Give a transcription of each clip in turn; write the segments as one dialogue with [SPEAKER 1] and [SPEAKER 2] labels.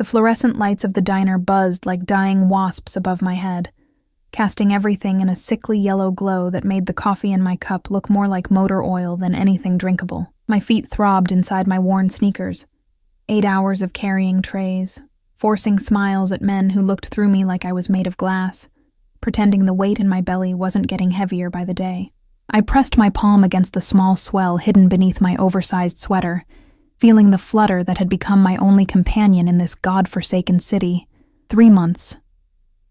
[SPEAKER 1] The fluorescent lights of the diner buzzed like dying wasps above my head, casting everything in a sickly yellow glow that made the coffee in my cup look more like motor oil than anything drinkable. My feet throbbed inside my worn sneakers. 8 hours of carrying trays, forcing smiles at men who looked through me like I was made of glass, pretending the weight in my belly wasn't getting heavier by the day. I pressed my palm against the small swell hidden beneath my oversized sweater, feeling the flutter that had become my only companion in this god-forsaken city. 3 months.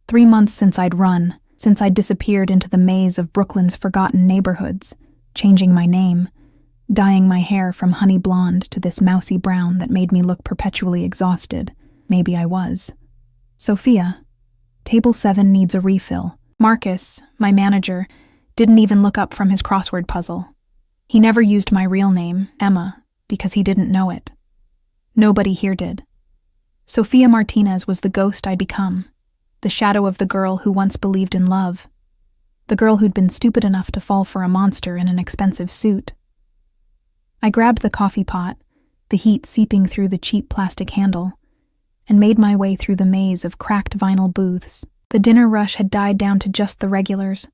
[SPEAKER 1] 3 months since I'd run, since I'd disappeared into the maze of Brooklyn's forgotten neighborhoods, changing my name, dyeing my hair from honey blonde to this mousy brown that made me look perpetually exhausted. Maybe I was. Sophia, table 7 needs a refill. Marcus, my manager, didn't even look up from his crossword puzzle. He never used my real name, Emma, because he didn't know it. Nobody here did. Sophia Martinez was the ghost I'd become, the shadow of the girl who once believed in love, the girl who'd been stupid enough to fall for a monster in an expensive suit. I grabbed the coffee pot, the heat seeping through the cheap plastic handle, and made my way through the maze of cracked vinyl booths. The dinner rush had died down to just the regulars,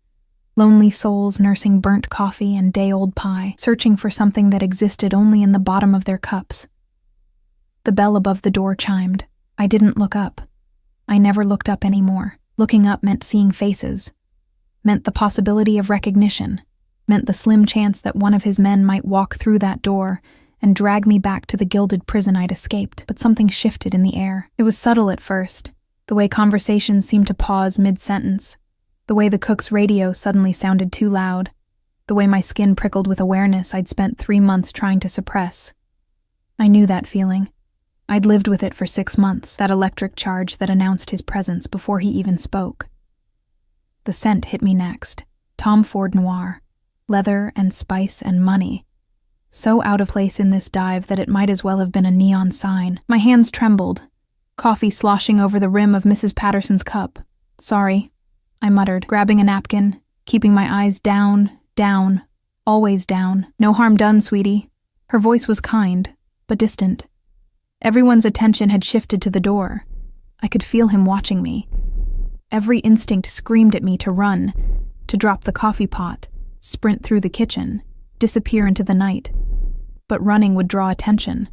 [SPEAKER 1] lonely souls nursing burnt coffee and day-old pie, searching for something that existed only in the bottom of their cups. The bell above the door chimed. I didn't look up. I never looked up anymore. Looking up meant seeing faces, meant the possibility of recognition, meant the slim chance that one of his men might walk through that door and drag me back to the gilded prison I'd escaped. But something shifted in the air. It was subtle at first, the way conversations seemed to pause mid-sentence, the way the cook's radio suddenly sounded too loud, the way my skin prickled with awareness I'd spent 3 months trying to suppress. I knew that feeling. I'd lived with it for 6 months, that electric charge that announced his presence before he even spoke. The scent hit me next. Tom Ford Noir. Leather and spice and money. So out of place in this dive that it might as well have been a neon sign. My hands trembled, coffee sloshing over the rim of Mrs. Patterson's cup. Sorry, I muttered, grabbing a napkin, keeping my eyes down, always down. No harm done, sweetie. Her voice was kind, but distant. Everyone's attention had shifted to the door. I could feel him watching me. Every instinct screamed at me to run, to drop the coffee pot, sprint through the kitchen, disappear into the night. But running would draw attention.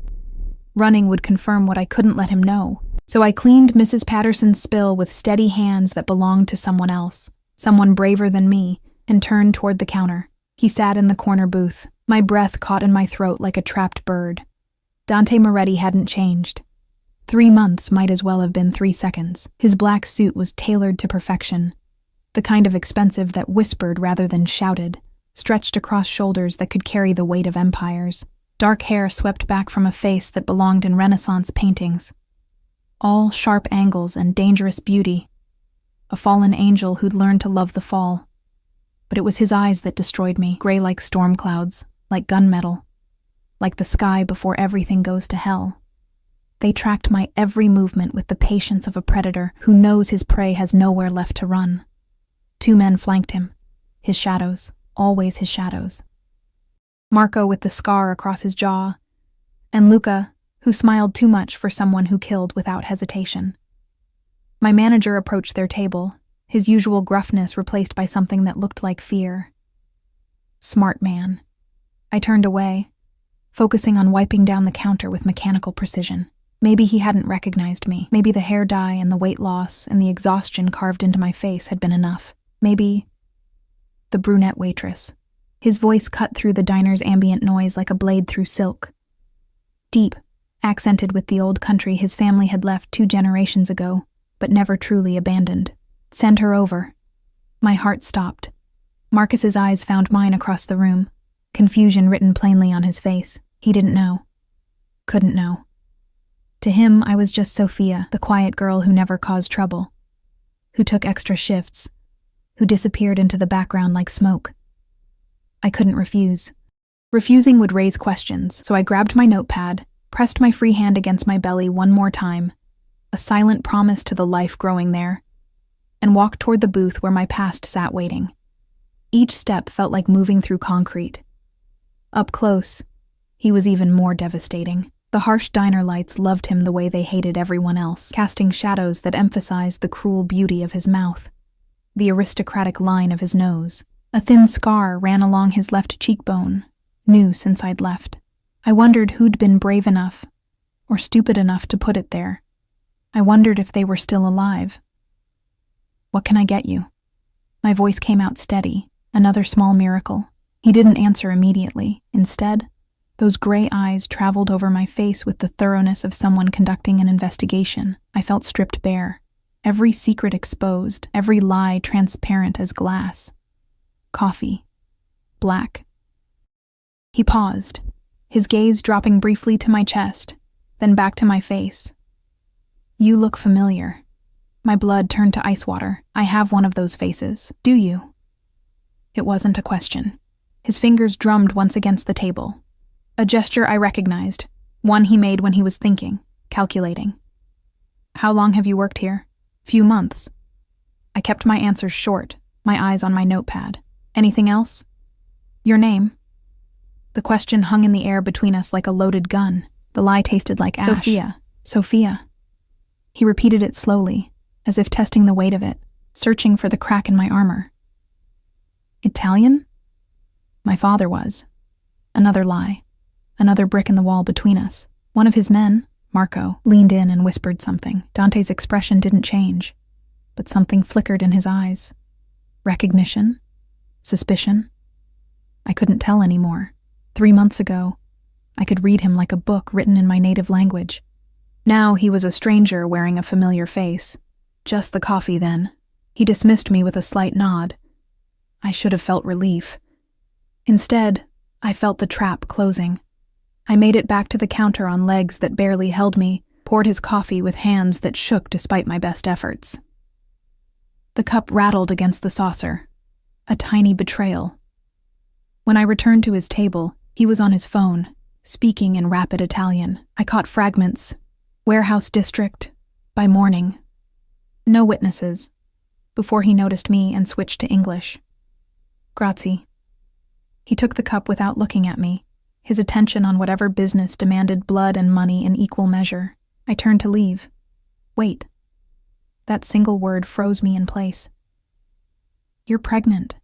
[SPEAKER 1] Running would confirm what I couldn't let him know. So I cleaned Mrs. Patterson's spill with steady hands that belonged to someone else, someone braver than me, and turned toward the counter. He sat in the corner booth, my breath caught in my throat like a trapped bird. Dante Moretti hadn't changed. 3 months might as well have been 3 seconds. His black suit was tailored to perfection, the kind of expensive that whispered rather than shouted, stretched across shoulders that could carry the weight of empires. Dark hair swept back from a face that belonged in Renaissance paintings. All sharp angles and dangerous beauty. A fallen angel who'd learned to love the fall. But it was his eyes that destroyed me, gray like storm clouds, like gunmetal, like the sky before everything goes to hell. They tracked my every movement with the patience of a predator who knows his prey has nowhere left to run. 2 men flanked him, his shadows, always his shadows. Marco with the scar across his jaw, and Luca, who smiled too much for someone who killed without hesitation. My manager approached their table, his usual gruffness replaced by something that looked like fear. Smart man. I turned away, focusing on wiping down the counter with mechanical precision. Maybe he hadn't recognized me. Maybe the hair dye and the weight loss and the exhaustion carved into my face had been enough. Maybe the brunette waitress. His voice cut through the diner's ambient noise like a blade through silk. Deep, accented with the old country his family had left 2 generations ago, but never truly abandoned. Send her over. My heart stopped. Marcus's eyes found mine across the room, confusion written plainly on his face. He didn't know. Couldn't know. To him, I was just Sophia, the quiet girl who never caused trouble, who took extra shifts, who disappeared into the background like smoke. I couldn't refuse. Refusing would raise questions, so I grabbed my notepad, pressed my free hand against my belly one more time, a silent promise to the life growing there, and walked toward the booth where my past sat waiting. Each step felt like moving through concrete. Up close, he was even more devastating. The harsh diner lights loved him the way they hated everyone else, casting shadows that emphasized the cruel beauty of his mouth, the aristocratic line of his nose. A thin scar ran along his left cheekbone, new since I'd left. I wondered who'd been brave enough, or stupid enough to put it there. I wondered if they were still alive. "What can I get you?" My voice came out steady, another small miracle. He didn't answer immediately. Instead, those gray eyes traveled over my face with the thoroughness of someone conducting an investigation. I felt stripped bare, every secret exposed, every lie transparent as glass. Coffee. Black. He paused, his gaze dropping briefly to my chest, then back to my face. "You look familiar." My blood turned to ice water. "I have one of those faces. Do you?" It wasn't a question. His fingers drummed once against the table. A gesture I recognized, one he made when he was thinking, calculating. "How long have you worked here?" "Few months." I kept my answers short, my eyes on my notepad. "Anything else?" "Your name?" The question hung in the air between us like a loaded gun. The lie tasted like ash. "Sophia. Sophia." He repeated it slowly, as if testing the weight of it, searching for the crack in my armor. "Italian?" My father was. Another lie. Another brick in the wall between us. One of his men, Marco, leaned in and whispered something. Dante's expression didn't change, but something flickered in his eyes. Recognition? Suspicion? I couldn't tell anymore. 3 months ago, I could read him like a book written in my native language. Now he was a stranger wearing a familiar face. Just the coffee then. He dismissed me with a slight nod. I should have felt relief. Instead, I felt the trap closing. I made it back to the counter on legs that barely held me, poured his coffee with hands that shook despite my best efforts. The cup rattled against the saucer. A tiny betrayal. When I returned to his table, he was on his phone, speaking in rapid Italian. I caught fragments. "Warehouse district. By morning." No witnesses. Before he noticed me and switched to English. "Grazie." He took the cup without looking at me, his attention on whatever business demanded blood and money in equal measure. I turned to leave. Wait. That single word froze me in place. "You're pregnant."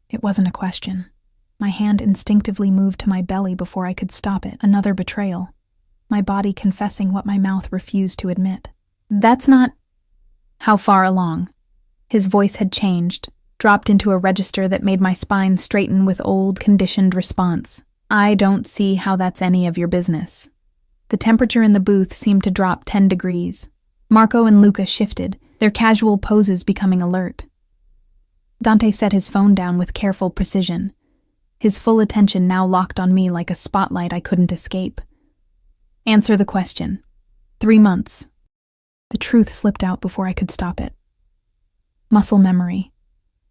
[SPEAKER 1] It wasn't a question. My hand instinctively moved to my belly before I could stop it. Another betrayal. My body confessing what my mouth refused to admit. "That's not..." "How far along?" His voice had changed, dropped into a register that made my spine straighten with old, conditioned response. "I don't see how that's any of your business." The temperature in the booth seemed to drop 10 degrees. Marco and Luca shifted, their casual poses becoming alert. Dante set his phone down with careful precision, his full attention now locked on me like a spotlight I couldn't escape. "Answer the question." 3 months. The truth slipped out before I could stop it. Muscle memory.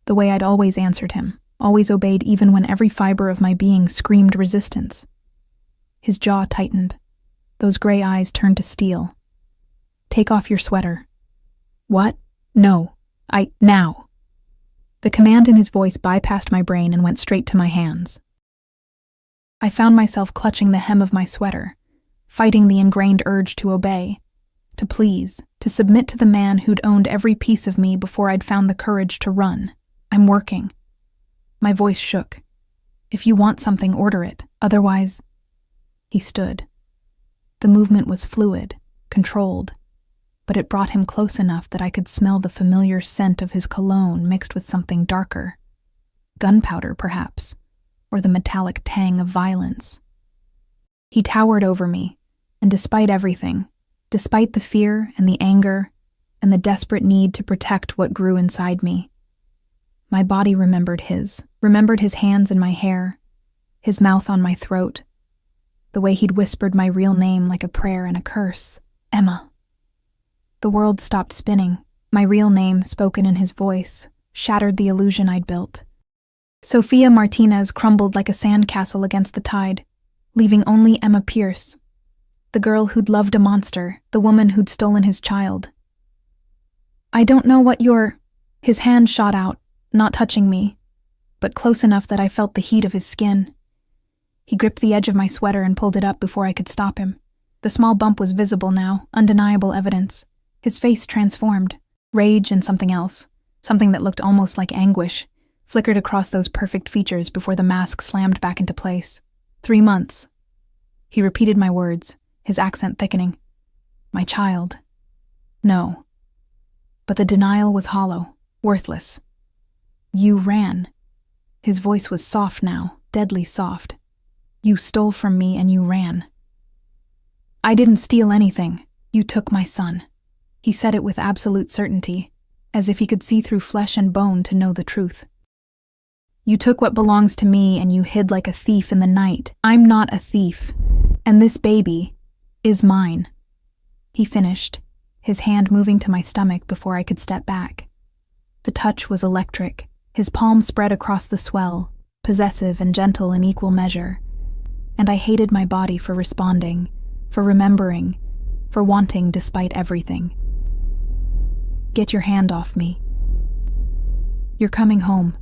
[SPEAKER 1] The way I'd always answered him, always obeyed even when every fiber of my being screamed resistance. His jaw tightened. Those gray eyes turned to steel. "Take off your sweater." "What?" "No. Now." The command in his voice bypassed my brain and went straight to my hands. I found myself clutching the hem of my sweater, fighting the ingrained urge to obey, to please, to submit to the man who'd owned every piece of me before I'd found the courage to run. "I'm working." My voice shook. "If you want something, order it. Otherwise..." He stood. The movement was fluid, controlled, but it brought him close enough that I could smell the familiar scent of his cologne mixed with something darker. Gunpowder, perhaps, or the metallic tang of violence. He towered over me, and despite everything, despite the fear and the anger and the desperate need to protect what grew inside me, my body remembered his hands in my hair, his mouth on my throat, the way he'd whispered my real name like a prayer and a curse. "Emma." The world stopped spinning. My real name, spoken in his voice, shattered the illusion I'd built. Sophia Martinez crumbled like a sandcastle against the tide, leaving only Emma Pierce, the girl who'd loved a monster, the woman who'd stolen his child. "I don't know what you're..." His hand shot out, not touching me, but close enough that I felt the heat of his skin. He gripped the edge of my sweater and pulled it up before I could stop him. The small bump was visible now, undeniable evidence. His face transformed. Rage and something else, something that looked almost like anguish, flickered across those perfect features before the mask slammed back into place. 3 months. He repeated my words, his accent thickening. My child. No. But the denial was hollow, worthless. You ran. His voice was soft now, deadly soft. You stole from me and you ran. I didn't steal anything. You took my son. He said it with absolute certainty, as if he could see through flesh and bone to know the truth. You took what belongs to me and you hid like a thief in the night. I'm not a thief, and this baby is mine. He finished, his hand moving to my stomach before I could step back. The touch was electric, his palm spread across the swell, possessive and gentle in equal measure. And I hated my body for responding, for remembering, for wanting despite everything. Get your hand off me. You're coming home.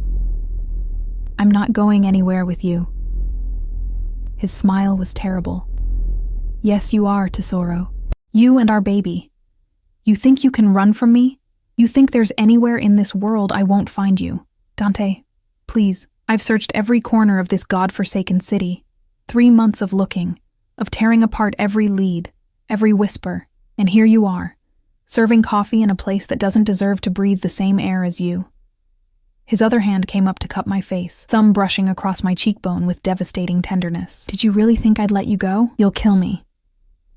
[SPEAKER 1] I'm not going anywhere with you. His smile was terrible. Yes, you are, Tesoro. You and our baby. You think you can run from me? You think there's anywhere in this world I won't find you? Dante, please, I've searched every corner of this godforsaken city. 3 months of looking, of tearing apart every lead, every whisper, and here you are, serving coffee in a place that doesn't deserve to breathe the same air as you. His other hand came up to cup my face, thumb brushing across my cheekbone with devastating tenderness. Did you really think I'd let you go? You'll kill me.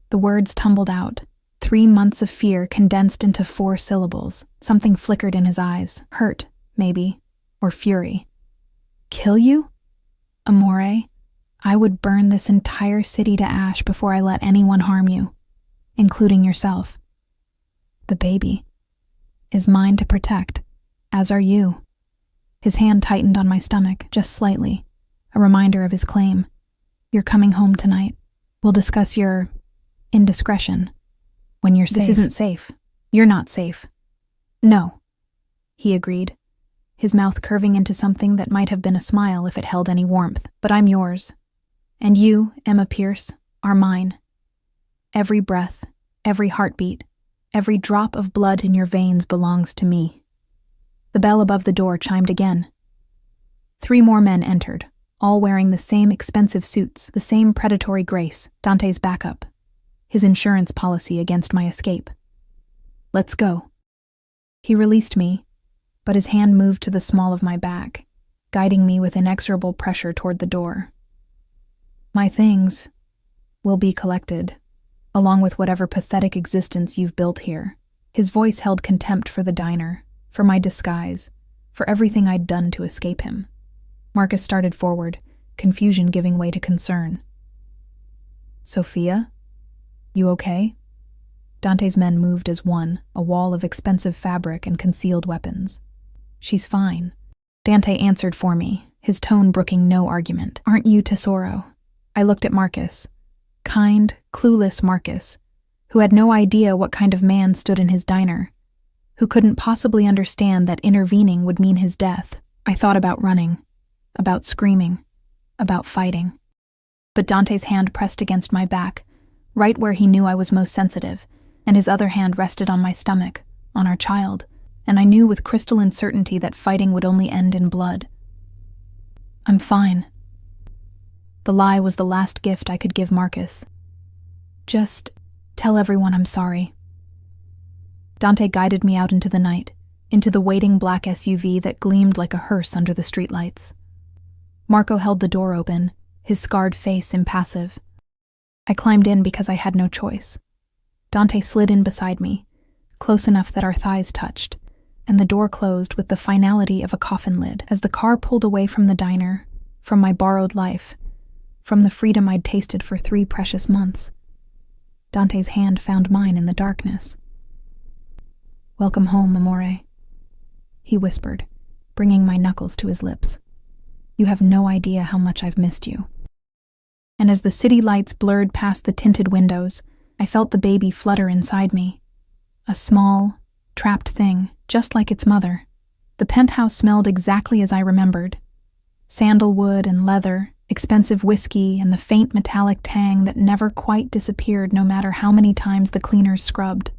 [SPEAKER 1] The words tumbled out. 3 months of fear condensed into 4 syllables. Something flickered in his eyes. Hurt, maybe, or fury. Kill you? Amore, I would burn this entire city to ash before I let anyone harm you, including yourself. The baby is mine to protect, as are you. His hand tightened on my stomach, just slightly, a reminder of his claim. You're coming home tonight. We'll discuss your indiscretion when you're safe. This isn't safe. You're not safe. No, he agreed, his mouth curving into something that might have been a smile if it held any warmth. But I'm yours. And you, Emma Pierce, are mine. Every breath, every heartbeat, every drop of blood in your veins belongs to me. The bell above the door chimed again. 3 more men entered, all wearing the same expensive suits, the same predatory grace, Dante's backup, his insurance policy against my escape. Let's go. He released me, but his hand moved to the small of my back, guiding me with inexorable pressure toward the door. My things will be collected, along with whatever pathetic existence you've built here. His voice held contempt for the diner, for my disguise, for everything I'd done to escape him. Marcus started forward, confusion giving way to concern. Sophia? You okay? Dante's men moved as one, a wall of expensive fabric and concealed weapons. She's fine. Dante answered for me, his tone brooking no argument. Aren't you, Tesoro? I looked at Marcus. Kind, clueless Marcus, who had no idea what kind of man stood in his diner, who couldn't possibly understand that intervening would mean his death. I thought about running, about screaming, about fighting. But Dante's hand pressed against my back, right where he knew I was most sensitive, and his other hand rested on my stomach, on our child, and I knew with crystalline certainty that fighting would only end in blood. I'm fine. The lie was the last gift I could give Marcus. Just tell everyone I'm sorry. Dante guided me out into the night, into the waiting black SUV that gleamed like a hearse under the streetlights. Marco held the door open, his scarred face impassive. I climbed in because I had no choice. Dante slid in beside me, close enough that our thighs touched, and the door closed with the finality of a coffin lid as the car pulled away from the diner, from my borrowed life, from the freedom I'd tasted for 3 precious months. Dante's hand found mine in the darkness. Welcome home, Amore, he whispered, bringing my knuckles to his lips. You have no idea how much I've missed you. And as the city lights blurred past the tinted windows, I felt the baby flutter inside me. A small, trapped thing, just like its mother. The penthouse smelled exactly as I remembered. Sandalwood and leather, expensive whiskey and the faint metallic tang that never quite disappeared no matter how many times the cleaners scrubbed.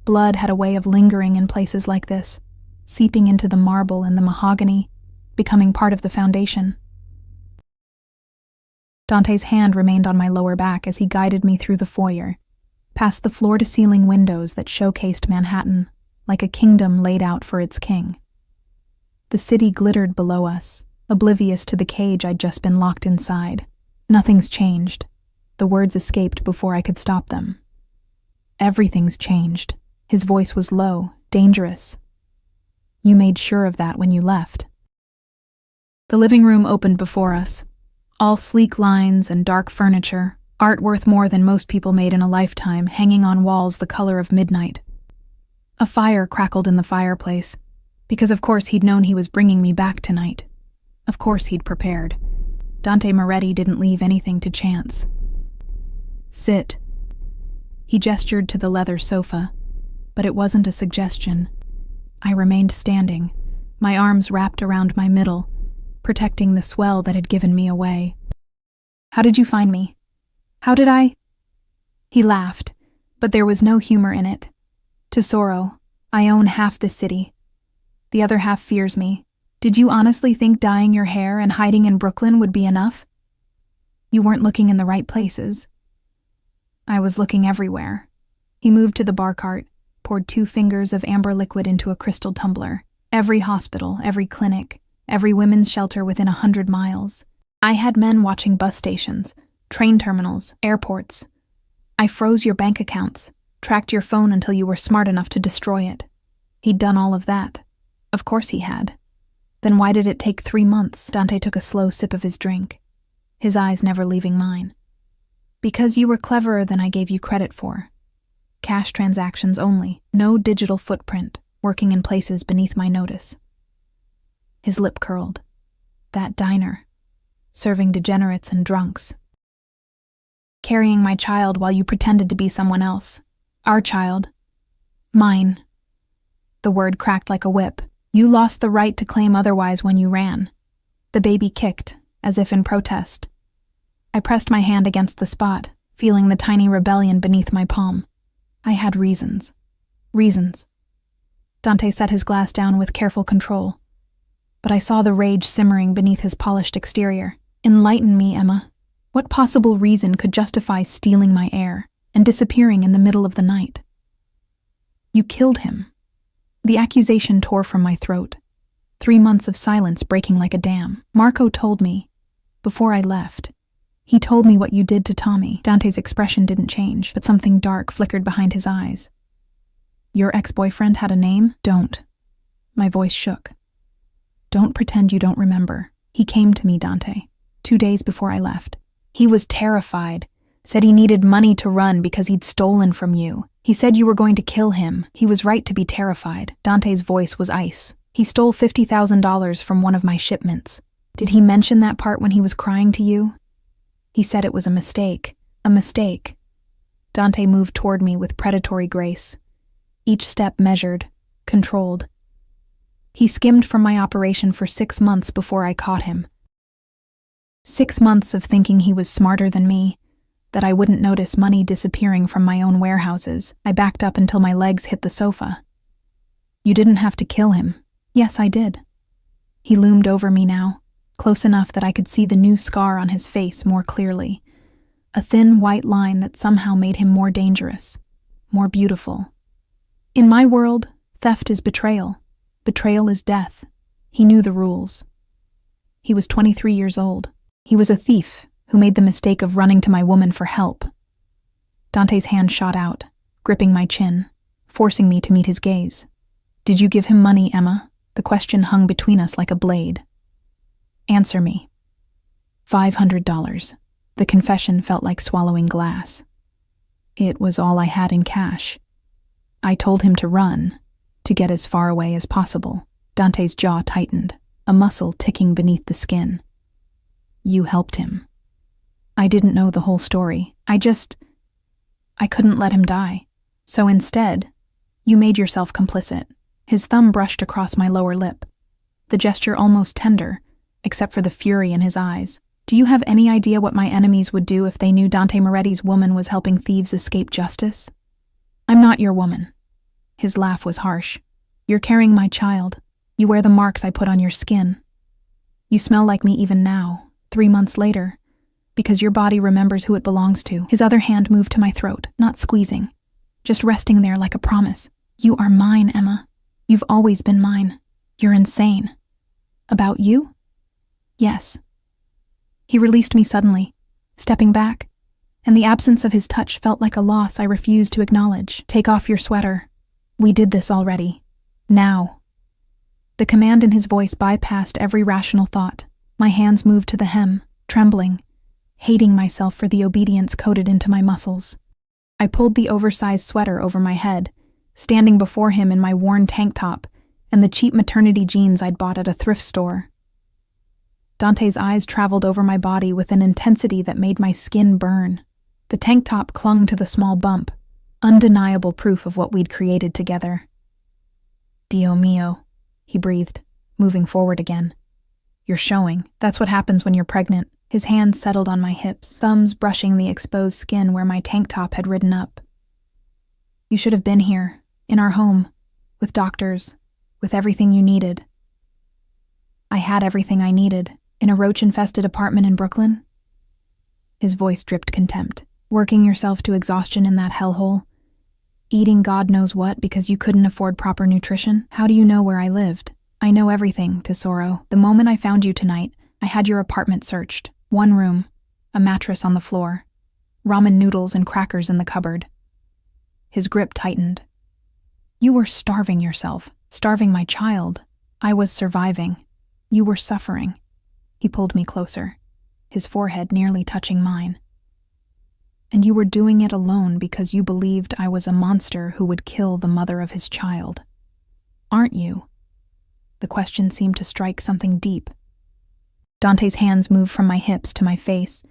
[SPEAKER 1] Blood had a way of lingering in places like this, seeping into the marble and the mahogany, becoming part of the foundation. Dante's hand remained on my lower back as he guided me through the foyer, past the floor-to-ceiling windows that showcased Manhattan, like a kingdom laid out for its king. The city glittered below us, oblivious to the cage I'd just been locked inside. Nothing's changed. The words escaped before I could stop them. Everything's changed. His voice was low, dangerous. You made sure of that when you left. The living room opened before us, all sleek lines and dark furniture, art worth more than most people made in a lifetime, hanging on walls the color of midnight. A fire crackled in the fireplace, because of course he'd known he was bringing me back tonight. Of course he'd prepared. Dante Moretti didn't leave anything to chance. Sit. He gestured to the leather sofa, but it wasn't a suggestion. I remained standing, my arms wrapped around my middle, protecting the swell that had given me away. How did you find me? How did I? He laughed, but there was no humor in it. Tesoro, I own half the city. The other half fears me. Did you honestly think dyeing your hair and hiding in Brooklyn would be enough? You weren't looking in the right places. I was looking everywhere. He moved to the bar cart, poured 2 fingers of amber liquid into a crystal tumbler. Every hospital, every clinic, every women's shelter within 100 miles. I had men watching bus stations, train terminals, airports. I froze your bank accounts, tracked your phone until you were smart enough to destroy it. He'd done all of that. Of course he had. Then why did it take 3 months? Dante took a slow sip of his drink, his eyes never leaving mine. Because you were cleverer than I gave you credit for. Cash transactions only, no digital footprint, working in places beneath my notice. His lip curled. That diner, serving degenerates and drunks. Carrying my child while you pretended to be someone else. Our child. Mine. The word cracked like a whip. You lost the right to claim otherwise when you ran. The baby kicked, as if in protest. I pressed my hand against the spot, feeling the tiny rebellion beneath my palm. I had reasons. Reasons. Dante set his glass down with careful control. But I saw the rage simmering beneath his polished exterior. Enlighten me, Emma. What possible reason could justify stealing my heir and disappearing in the middle of the night? You killed him. The accusation tore from my throat. 3 months of silence breaking like a dam. Marco told me, before I left. He told me what you did to Tommy. Dante's expression didn't change, but something dark flickered behind his eyes. Your ex-boyfriend had a name? Don't. My voice shook. Don't pretend you don't remember. He came to me, Dante, 2 days before I left. He was terrified, said he needed money to run because he'd stolen from you. He said you were going to kill him. He was right to be terrified. Dante's voice was ice. He stole $50,000 from one of my shipments. Did he mention that part when he was crying to you? He said it was a mistake. A mistake. Dante moved toward me with predatory grace. Each step measured, controlled. He skimmed from my operation for 6 months before I caught him. 6 months of thinking he was smarter than me, that I wouldn't notice money disappearing from my own warehouses. I backed up until my legs hit the sofa. You didn't have to kill him. Yes, I did. He loomed over me now, close enough that I could see the new scar on his face more clearly. A thin white line that somehow made him more dangerous, more beautiful. In my world, theft is betrayal. Betrayal is death. He knew the rules. He was 23 years old. He was a thief who made the mistake of running to my woman for help. Dante's hand shot out, gripping my chin, forcing me to meet his gaze. Did you give him money, Emma? The question hung between us like a blade. Answer me. $500. The confession felt like swallowing glass. It was all I had in cash. I told him to run, to get as far away as possible. Dante's jaw tightened, a muscle ticking beneath the skin. You helped him. I didn't know the whole story. I couldn't let him die. So instead, you made yourself complicit. His thumb brushed across my lower lip, the gesture almost tender, except for the fury in his eyes. Do you have any idea what my enemies would do if they knew Dante Moretti's woman was helping thieves escape justice? I'm not your woman. His laugh was harsh. You're carrying my child. You wear the marks I put on your skin. You smell like me even now, 3 months later, because your body remembers who it belongs to. His other hand moved to my throat, not squeezing, just resting there like a promise. You are mine, Emma. You've always been mine. You're insane. About you? Yes. He released me suddenly, stepping back, and the absence of his touch felt like a loss I refused to acknowledge. Take off your sweater. We did this already. Now. The command in his voice bypassed every rational thought. My hands moved to the hem, trembling, hating myself for the obedience coded into my muscles. I pulled the oversized sweater over my head, standing before him in my worn tank top and the cheap maternity jeans I'd bought at a thrift store. Dante's eyes traveled over my body with an intensity that made my skin burn. The tank top clung to the small bump, undeniable proof of what we'd created together. Dio mio, he breathed, moving forward again. You're showing. That's what happens when you're pregnant. His hands settled on my hips, thumbs brushing the exposed skin where my tank top had ridden up. You should have been here, in our home, with doctors, with everything you needed. I had everything I needed, in a roach-infested apartment in Brooklyn. His voice dripped contempt. Working yourself to exhaustion in that hellhole? Eating God knows what because you couldn't afford proper nutrition? How do you know where I lived? I know everything, Tesoro. The moment I found you tonight, I had your apartment searched. 1 room, a mattress on the floor, ramen noodles and crackers in the cupboard. His grip tightened. You were starving yourself, starving my child. I was surviving. You were suffering. He pulled me closer, his forehead nearly touching mine. And you were doing it alone because you believed I was a monster who would kill the mother of his child. Aren't you? The question seemed to strike something deep. Dante's hands moved from my hips to my face,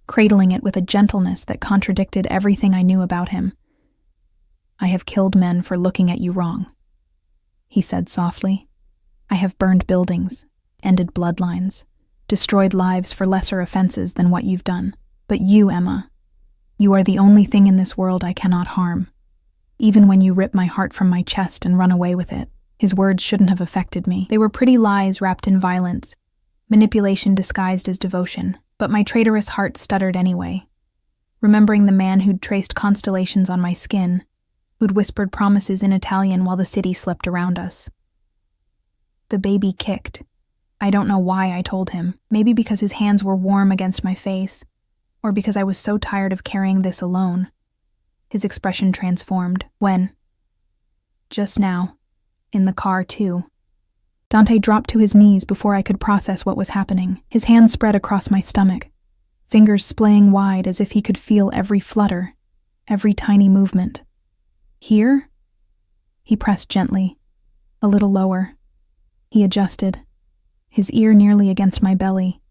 [SPEAKER 1] cradling it with a gentleness that contradicted everything I knew about him. I have killed men for looking at you wrong, he said softly. I have burned buildings, ended bloodlines, destroyed lives for lesser offenses than what you've done. But you, Emma, you are the only thing in this world I cannot harm, even when you rip my heart from my chest and run away with it. His words shouldn't have affected me. They were pretty lies wrapped in violence, manipulation disguised as devotion, but my traitorous heart stuttered anyway, remembering the man who'd traced constellations on my skin, who'd whispered promises in Italian while the city slept around us. The baby kicked. I don't know why I told him, maybe because his hands were warm against my face, or because I was so tired of carrying this alone. His expression transformed when, just now, in the car too, Dante dropped to his knees before I could process what was happening. His hands spread across my stomach, fingers splaying wide as if he could feel every flutter, every tiny movement. Here? He pressed gently, a little lower. He adjusted, his ear nearly against my belly,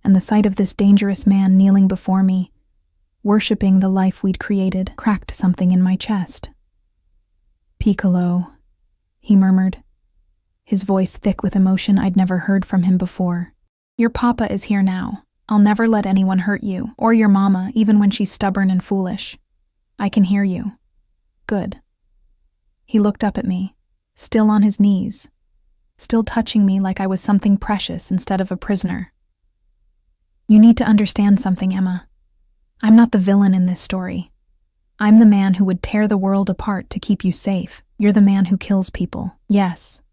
[SPEAKER 1] and the sight of this dangerous man kneeling before me, worshipping the life we'd created, cracked something in my chest. Piccolo, he murmured, his voice thick with emotion I'd never heard from him before. Your papa is here now. I'll never let anyone hurt you, or your mama, even when she's stubborn and foolish. I can hear you. Good. He looked up at me, still on his knees, still touching me like I was something precious instead of a prisoner. You need to understand something, Emma. I'm not the villain in this story. I'm the man who would tear the world apart to keep you safe. You're the man who kills people. Yes.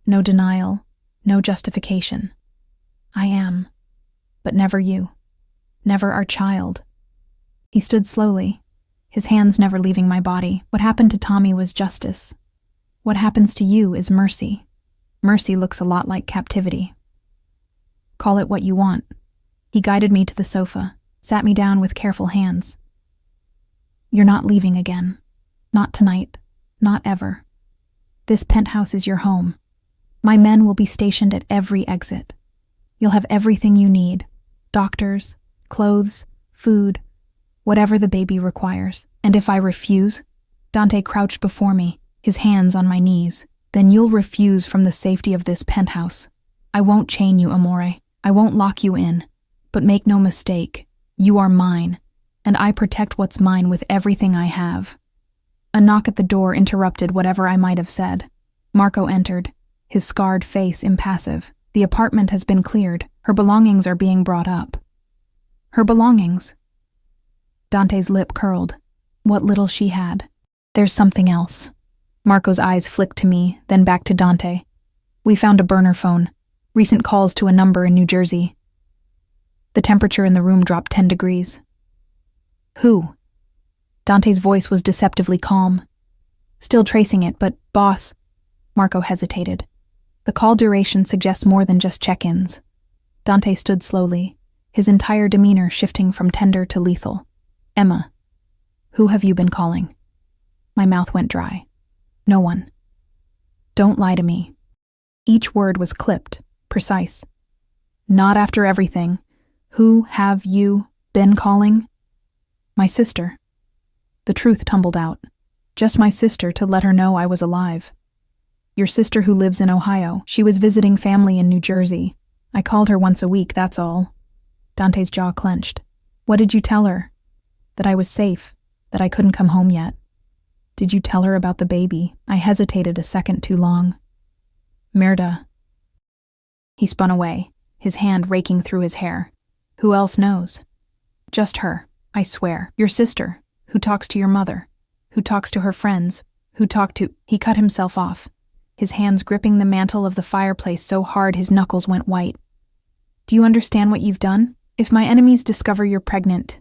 [SPEAKER 1] No denial, no justification. I am. But never you. Never our child. He stood slowly, his hands never leaving my body. What happened to Tommy was justice. What happens to you is mercy. Mercy looks a lot like captivity. Call it what you want. He guided me to the sofa, sat me down with careful hands. You're not leaving again. Not tonight. Not ever. This penthouse is your home. My men will be stationed at every exit. You'll have everything you need. Doctors, clothes, food, whatever the baby requires. And if I refuse, Dante crouched before me, his hands on my knees, then you'll refuse from the safety of this penthouse. I won't chain you, Amore. I won't lock you in. But make no mistake, you are mine, and I protect what's mine with everything I have." A knock at the door interrupted whatever I might have said. Marco entered, his scarred face impassive. "The apartment has been cleared. Her belongings are being brought up." "Her belongings?" Dante's lip curled. What little she had. "There's something else." Marco's eyes flicked to me, then back to Dante. "We found a burner phone. Recent calls to a number in New Jersey." The temperature in the room dropped 10 degrees. "Who?" Dante's voice was deceptively calm. "Still tracing it, but, boss..." Marco hesitated. "The call duration suggests more than just check-ins." Dante stood slowly, his entire demeanor shifting from tender to lethal. "Emma, who have you been calling?" My mouth went dry. "No one." "Don't lie to me." Each word was clipped, precise. "Not after everything. Who have you been calling?" "My sister." The truth tumbled out. "Just my sister, to let her know I was alive." "Your sister who lives in Ohio. She was visiting family in New Jersey. I called her once a week, that's all." Dante's jaw clenched. "What did you tell her?" "That I was safe, that I couldn't come home yet." "Did you tell her about the baby?" I hesitated a second too long. "Mirda." He spun away, his hand raking through his hair. "Who else knows?" "Just her, I swear. Your sister, who talks to your mother, who talks to her friends, who talk to..." He cut himself off, his hands gripping the mantle of the fireplace so hard his knuckles went white. "Do you understand what you've done? If my enemies discover you're pregnant,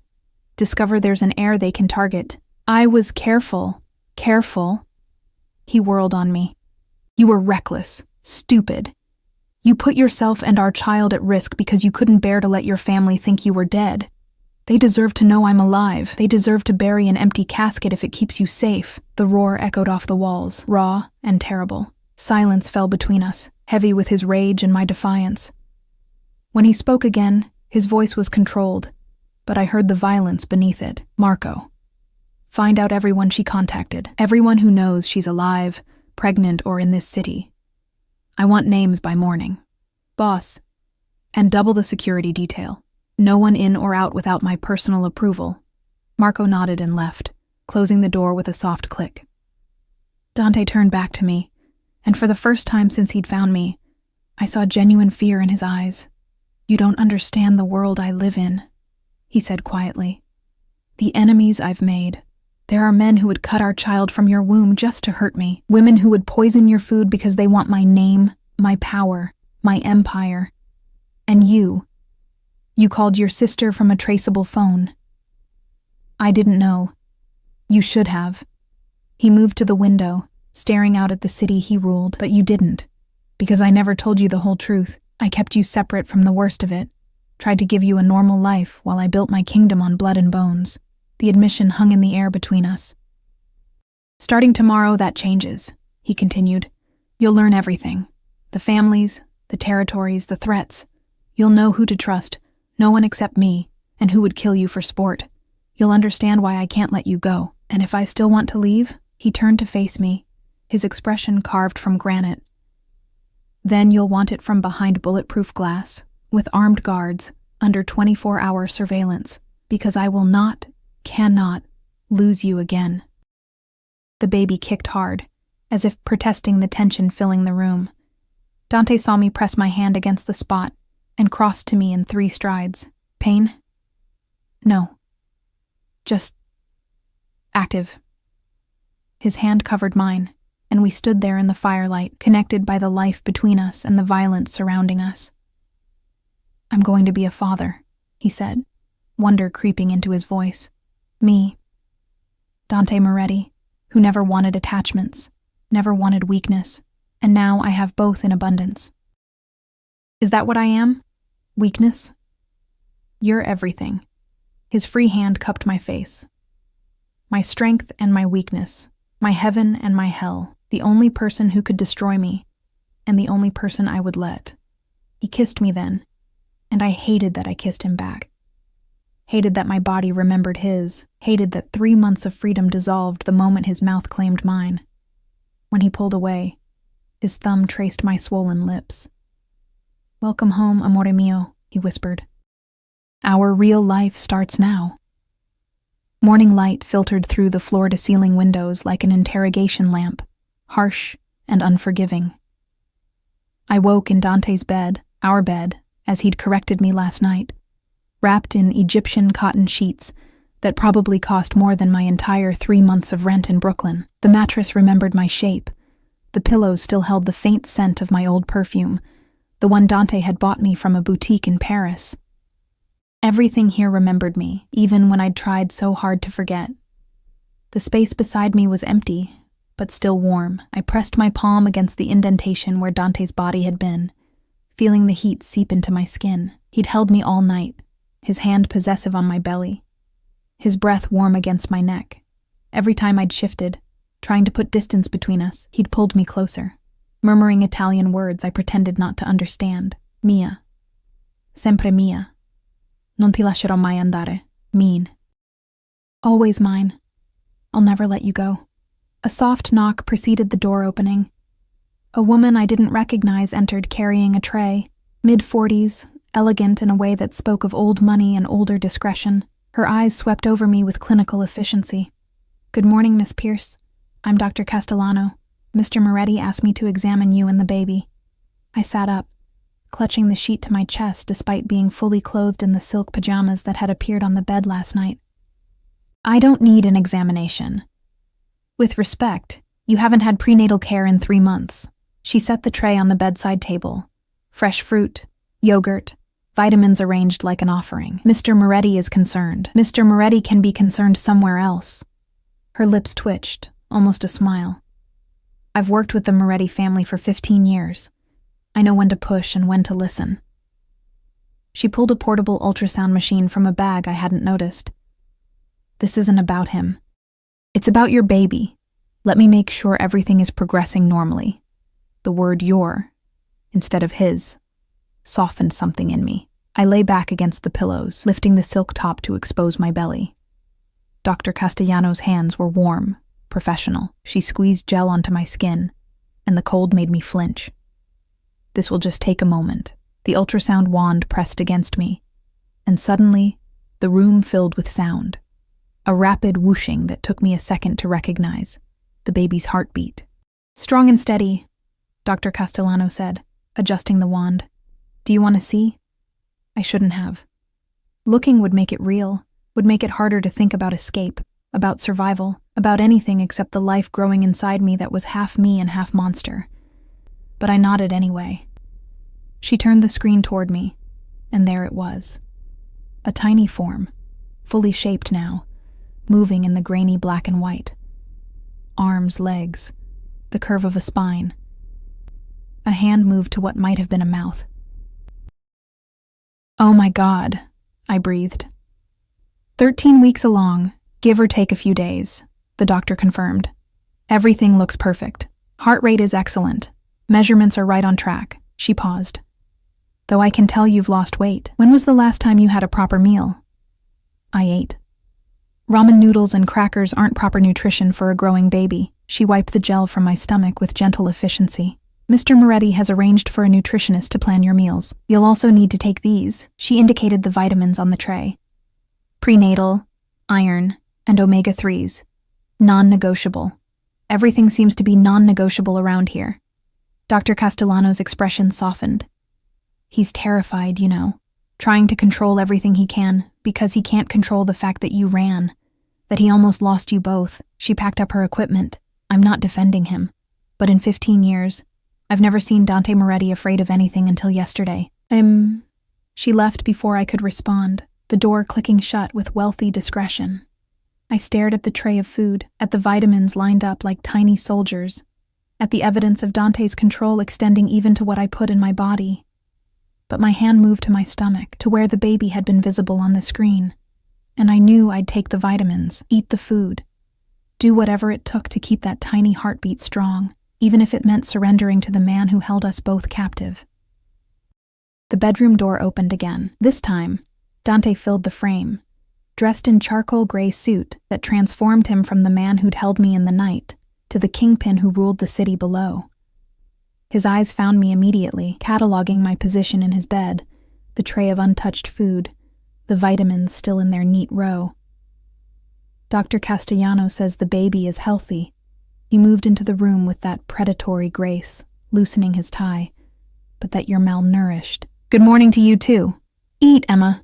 [SPEAKER 1] discover there's an heir they can target..." "I was careful. Careful." He whirled on me. "You were reckless, stupid. You put yourself and our child at risk because you couldn't bear to let your family think you were dead. They deserve to know I'm alive. They deserve to bury an empty casket if it keeps you safe." The roar echoed off the walls, raw and terrible. Silence fell between us, heavy with his rage and my defiance. When he spoke again, his voice was controlled, but I heard the violence beneath it. "Marco, find out everyone she contacted, everyone who knows she's alive, pregnant, or in this city. I want names by morning. Boss, and double the security detail. No one in or out without my personal approval." Marco nodded and left, closing the door with a soft click. Dante turned back to me, and for the first time since he'd found me, I saw genuine fear in his eyes. "You don't understand the world I live in," he said quietly. "The enemies I've made. There are men who would cut our child from your womb just to hurt me. Women who would poison your food because they want my name, my power, my empire. And you called your sister from a traceable phone. I didn't know. You should have." He moved to the window, staring out at the city he ruled. "But you didn't, because I never told you the whole truth. I kept you separate from the worst of it, tried to give you a normal life while I built my kingdom on blood and bones." The admission hung in the air between us. "Starting tomorrow, that changes," he continued. "You'll learn everything. The families, the territories, the threats. You'll know who to trust, no one except me, and who would kill you for sport. You'll understand why I can't let you go. And if I still want to leave," he turned to face me, his expression carved from granite. "Then you'll want it from behind bulletproof glass, with armed guards, under 24-hour surveillance, because I will not, cannot, lose you again." The baby kicked hard, as if protesting the tension filling the room. Dante saw me press my hand against the spot and crossed to me in 3 strides. "Pain?" "No. Just... active." His hand covered mine, and we stood there in the firelight, connected by the life between us and the violence surrounding us. "I'm going to be a father," he said, wonder creeping into his voice. "Me. Dante Moretti, who never wanted attachments, never wanted weakness, and now I have both in abundance." "Is that what I am? Weakness?" "You're everything." His free hand cupped my face. "My strength and my weakness, my heaven and my hell, the only person who could destroy me, and the only person I would let." He kissed me then, and I hated that I kissed him back. Hated that my body remembered his, hated that 3 months of freedom dissolved the moment his mouth claimed mine. When he pulled away, his thumb traced my swollen lips. "Welcome home, amore mio," he whispered. Our real life starts now. Morning light filtered through the floor-to-ceiling windows like an interrogation lamp, harsh and unforgiving. I woke in Dante's bed, our bed, as he'd corrected me last night, wrapped in Egyptian cotton sheets that probably cost more than my entire 3 months of rent in Brooklyn. The mattress remembered my shape. The pillows still held the faint scent of my old perfume, the one Dante had bought me from a boutique in Paris. Everything here remembered me, even when I'd tried so hard to forget. The space beside me was empty, but still warm. I pressed my palm against the indentation where Dante's body had been, feeling the heat seep into my skin. He'd held me all night, his hand possessive on my belly, his breath warm against my neck. Every time I'd shifted, trying to put distance between us, he'd pulled me closer. Murmuring Italian words I pretended not to understand. Mia. Sempre mia. Non ti lascerò mai andare. Mean. Always mine. I'll never let you go. A soft knock preceded the door opening. A woman I didn't recognize entered carrying a tray, mid-40s, elegant in a way that spoke of old money and older discretion. Her eyes swept over me with clinical efficiency. Good morning, Miss Pierce. I'm Dr. Castellano. Mr. Moretti asked me to examine you and the baby. I sat up, clutching the sheet to my chest despite being fully clothed in the silk pajamas that had appeared on the bed last night. I don't need an examination. With respect, you haven't had prenatal care in 3 months. She set the tray on the bedside table. Fresh fruit, yogurt, vitamins arranged like an offering. Mr. Moretti is concerned. Mr. Moretti can be concerned somewhere else. Her lips twitched, almost a smile. I've worked with the Moretti family for 15 years. I know when to push and when to listen. She pulled a portable ultrasound machine from a bag I hadn't noticed. This isn't about him. It's about your baby. Let me make sure everything is progressing normally. The word your, instead of his, softened something in me. I lay back against the pillows, lifting the silk top to expose my belly. Dr. Castellano's hands were warm, professional. She squeezed gel onto my skin, and the cold made me flinch. This will just take a moment. The ultrasound wand pressed against me, and suddenly, the room filled with sound. A rapid whooshing that took me a second to recognize. The baby's heartbeat. Strong and steady, Dr. Castellano said, adjusting the wand. Do you want to see? I shouldn't have. Looking would make it real, would make it harder to think about escape, about survival, about anything except the life growing inside me that was half me and half monster. But I nodded anyway. She turned the screen toward me, and there it was. A tiny form, fully shaped now, moving in the grainy black and white. Arms, legs, the curve of a spine. A hand moved to what might have been a mouth. Oh my God, I breathed. 13 weeks along, give or take a few days, the doctor confirmed. Everything looks perfect. Heart rate is excellent. Measurements are right on track. She paused. Though I can tell you've lost weight. When was the last time you had a proper meal? I ate. Ramen noodles and crackers aren't proper nutrition for a growing baby. She wiped the gel from my stomach with gentle efficiency. Mr. Moretti has arranged for a nutritionist to plan your meals. You'll also need to take these. She indicated the vitamins on the tray. Prenatal, iron, and omega-3s. Non-negotiable. Everything seems to be non-negotiable around here. Dr. Castellano's expression softened. He's terrified, you know, trying to control everything he can, because he can't control the fact that you ran, that he almost lost you both. She packed up her equipment. I'm not defending him, but in 15 years, I've never seen Dante Moretti afraid of anything until yesterday. She left before I could respond, the door clicking shut with wealthy discretion. I stared at the tray of food, at the vitamins lined up like tiny soldiers, at the evidence of Dante's control extending even to what I put in my body. But my hand moved to my stomach, to where the baby had been visible on the screen, and I knew I'd take the vitamins, eat the food, do whatever it took to keep that tiny heartbeat strong, even if it meant surrendering to the man who held us both captive. The bedroom door opened again. This time, Dante filled the frame, dressed in charcoal gray suit that transformed him from the man who'd held me in the night to the kingpin who ruled the city below. His eyes found me immediately, cataloging my position in his bed, the tray of untouched food, the vitamins still in their neat row. Dr. Castellano says the baby is healthy. He moved into the room with that predatory grace, loosening his tie, but that you're malnourished. Good morning to you too. Eat, Emma.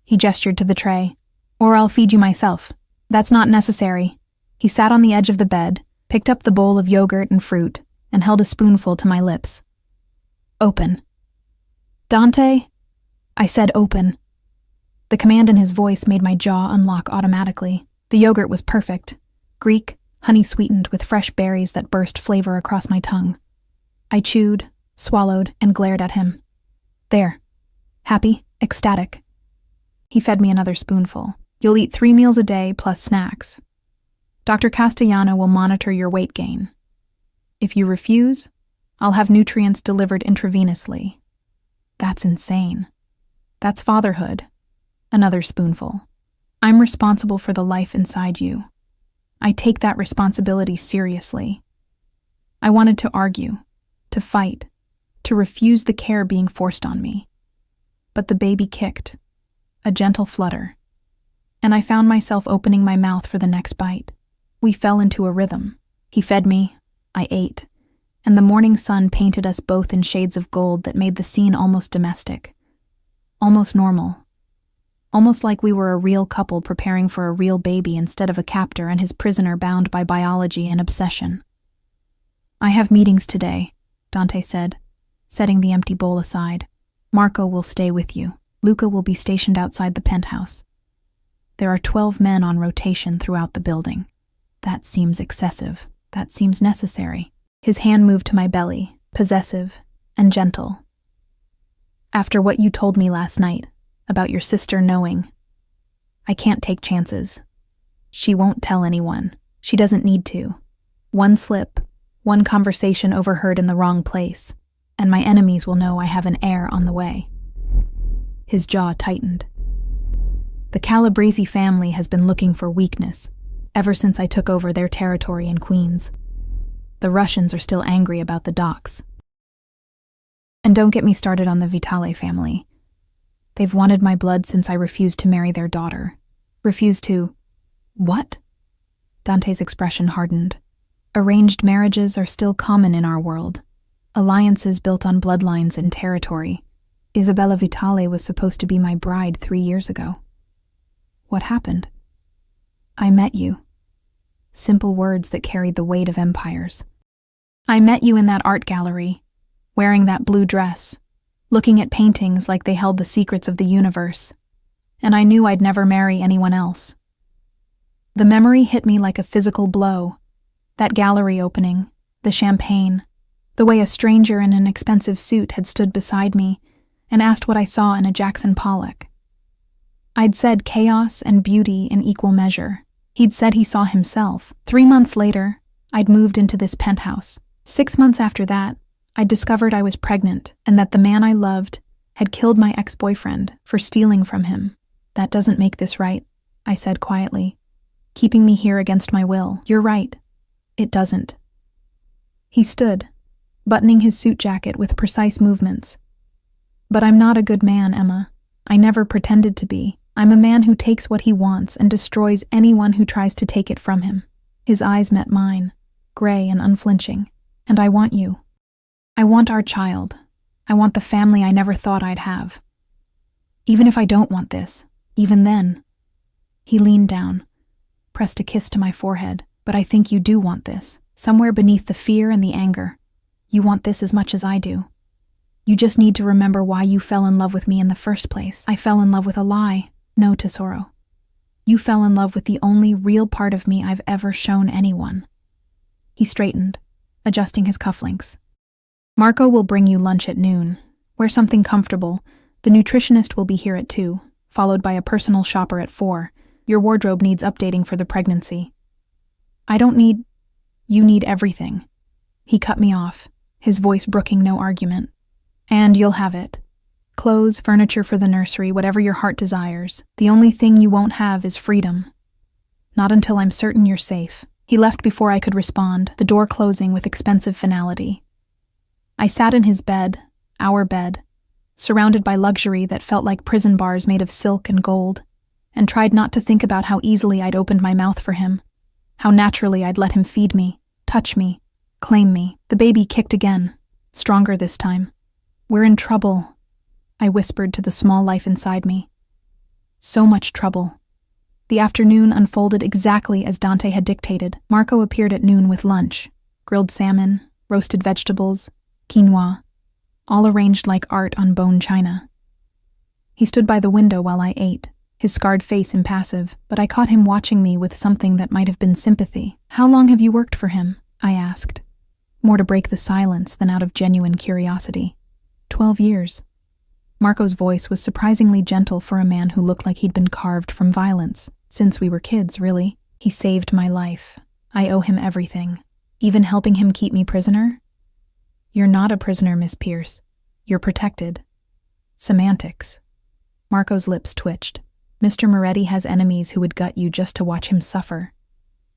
[SPEAKER 1] He gestured to the tray. Or I'll feed you myself. That's not necessary. He sat on the edge of the bed, picked up the bowl of yogurt and fruit, and held a spoonful to my lips. Open. Dante? I said open. The command in his voice made my jaw unlock automatically. The yogurt was perfect. Greek, honey-sweetened with fresh berries that burst flavor across my tongue. I chewed, swallowed, and glared at him. There. Happy, ecstatic. He fed me another spoonful. You'll eat 3 meals a day plus snacks. Dr. Castellano will monitor your weight gain. If you refuse, I'll have nutrients delivered intravenously. That's insane. That's fatherhood. Another spoonful. I'm responsible for the life inside you. I take that responsibility seriously. I wanted to argue, to fight, to refuse the care being forced on me. But the baby kicked, a gentle flutter, and I found myself opening my mouth for the next bite. We fell into a rhythm. He fed me, I ate, and the morning sun painted us both in shades of gold that made the scene almost domestic, almost normal, almost like we were a real couple preparing for a real baby instead of a captor and his prisoner bound by biology and obsession. I have meetings today, Dante said, setting the empty bowl aside. Marco will stay with you. Luca will be stationed outside the penthouse. There are 12 men on rotation throughout the building. That seems excessive. That seems necessary. His hand moved to my belly, possessive and gentle. After what you told me last night, about your sister knowing, I can't take chances. She won't tell anyone. She doesn't need to. One slip, one conversation overheard in the wrong place, and my enemies will know I have an heir on the way. His jaw tightened. The Calabrese family has been looking for weakness ever since I took over their territory in Queens. The Russians are still angry about the docks. And don't get me started on the Vitale family. They've wanted my blood since I refused to marry their daughter. Refused to... What? Dante's expression hardened. Arranged marriages are still common in our world. Alliances built on bloodlines and territory. Isabella Vitale was supposed to be my bride 3 years ago. What happened? I met you. Simple words that carried the weight of empires. I met you in that art gallery, wearing that blue dress, looking at paintings like they held the secrets of the universe, and I knew I'd never marry anyone else. The memory hit me like a physical blow. That gallery opening, the champagne, the way a stranger in an expensive suit had stood beside me and asked what I saw in a Jackson Pollock. I'd said chaos and beauty in equal measure. He'd said he saw himself. 3 months later, I'd moved into this penthouse. 6 months after that, I'd discovered I was pregnant and that the man I loved had killed my ex-boyfriend for stealing from him. That doesn't make this right, I said quietly, keeping me here against my will. You're right. It doesn't. He stood, buttoning his suit jacket with precise movements. But I'm not a good man, Emma. I never pretended to be. I'm a man who takes what he wants and destroys anyone who tries to take it from him. His eyes met mine, gray and unflinching. And I want you. I want our child. I want the family I never thought I'd have. Even if I don't want this, even then. He leaned down, pressed a kiss to my forehead. But I think you do want this, somewhere beneath the fear and the anger. You want this as much as I do. You just need to remember why you fell in love with me in the first place. I fell in love with a lie. No, Tesoro. You fell in love with the only real part of me I've ever shown anyone. He straightened, adjusting his cufflinks. Marco will bring you lunch at noon. Wear something comfortable. The nutritionist will be here at 2, followed by a personal shopper at 4. Your wardrobe needs updating for the pregnancy. I don't need... You need everything. He cut me off, his voice brooking no argument. And you'll have it. Clothes, furniture for the nursery, whatever your heart desires. The only thing you won't have is freedom. Not until I'm certain you're safe. He left before I could respond, the door closing with expensive finality. I sat in his bed, our bed, surrounded by luxury that felt like prison bars made of silk and gold, and tried not to think about how easily I'd opened my mouth for him, how naturally I'd let him feed me, touch me, claim me. The baby kicked again, stronger this time. "We're in trouble," I whispered to the small life inside me. So much trouble. The afternoon unfolded exactly as Dante had dictated. Marco appeared at noon with lunch: grilled salmon, roasted vegetables, quinoa, all arranged like art on bone china. He stood by the window while I ate, his scarred face impassive, but I caught him watching me with something that might have been sympathy. "How long have you worked for him?" I asked, more to break the silence than out of genuine curiosity. 12 years. Marco's voice was surprisingly gentle for a man who looked like he'd been carved from violence. "Since we were kids, really. He saved my life. I owe him everything. Even helping him keep me prisoner?" "You're not a prisoner, Miss Pierce. You're protected." Semantics. Marco's lips twitched. "Mr. Moretti has enemies who would gut you just to watch him suffer.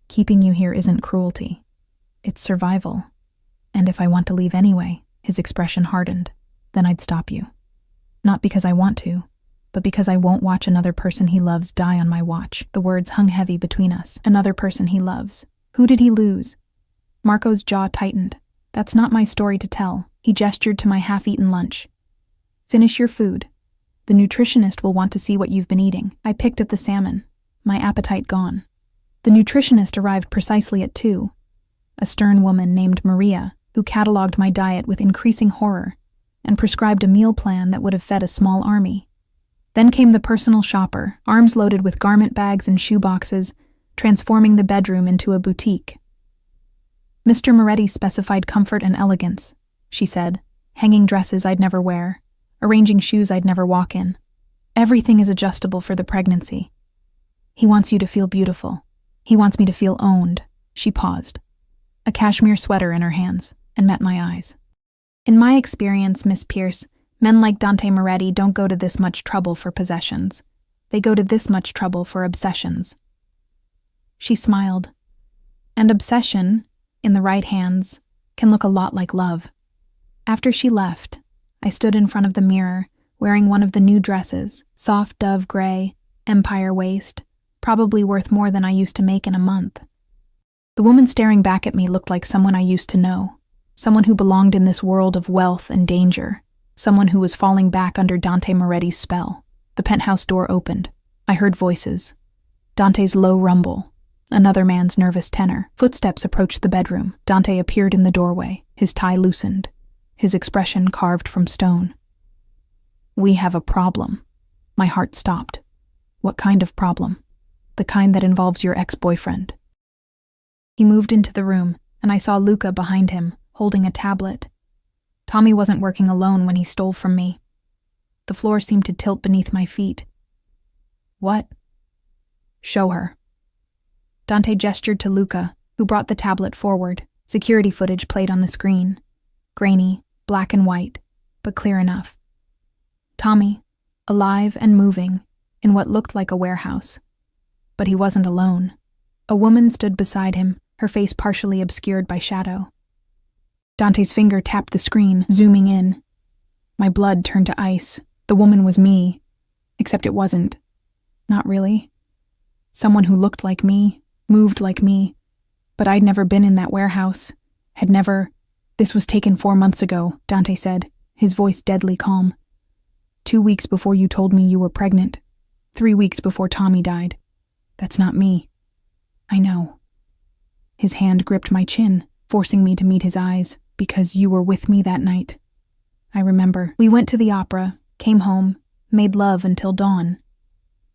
[SPEAKER 1] Keeping you here isn't cruelty. It's survival. And if I want to leave anyway," his expression hardened, "then I'd stop you. Not because I want to, but because I won't watch another person he loves die on my watch." The words hung heavy between us. Another person he loves. Who did he lose? Marco's jaw tightened. "That's not my story to tell." He gestured to my half-eaten lunch. "Finish your food. The nutritionist will want to see what you've been eating." I picked at the salmon, my appetite gone. The nutritionist arrived precisely at 2, a stern woman named Maria, who catalogued my diet with increasing horror and prescribed a meal plan that would have fed a small army. Then came the personal shopper, arms loaded with garment bags and shoe boxes, transforming the bedroom into a boutique. "Mr. Moretti specified comfort and elegance," she said, "hanging dresses I'd never wear, arranging shoes I'd never walk in. Everything is adjustable for the pregnancy. He wants you to feel beautiful. He wants me to feel owned." She paused, a cashmere sweater in her hands, and met my eyes. "In my experience, Miss Pierce, men like Dante Moretti don't go to this much trouble for possessions. They go to this much trouble for obsessions." She smiled. "And obsession, in the right hands, can look a lot like love." After she left, I stood in front of the mirror, wearing one of the new dresses, soft dove gray, empire waist, probably worth more than I used to make in a month. The woman staring back at me looked like someone I used to know, someone who belonged in this world of wealth and danger, someone who was falling back under Dante Moretti's spell. The penthouse door opened. I heard voices. Dante's low rumble, another man's nervous tenor. Footsteps approached the bedroom. Dante appeared in the doorway, his tie loosened, his expression carved from stone. "We have a problem." My heart stopped. "What kind of problem?" "The kind that involves your ex-boyfriend." He moved into the room, and I saw Luca behind him, holding a tablet. Tommy wasn't working alone when he stole from me. The floor seemed to tilt beneath my feet. "What?" "Show her." Dante gestured to Luca, who brought the tablet forward. Security footage played on the screen. Grainy, black and white, but clear enough. Tommy, alive and moving, in what looked like a warehouse. But he wasn't alone. A woman stood beside him, her face partially obscured by shadow. Dante's finger tapped the screen, zooming in. My blood turned to ice. The woman was me, except it wasn't. Not really. Someone who looked like me, moved like me, but I'd never been in that warehouse, had never... "This was taken 4 months ago," Dante said, his voice deadly calm. 2 weeks before you told me you were pregnant. 3 weeks before Tommy died. That's not me. I know. His hand gripped my chin, forcing me to meet his eyes, because you were with me that night. I remember. We went to the opera, came home, made love until dawn.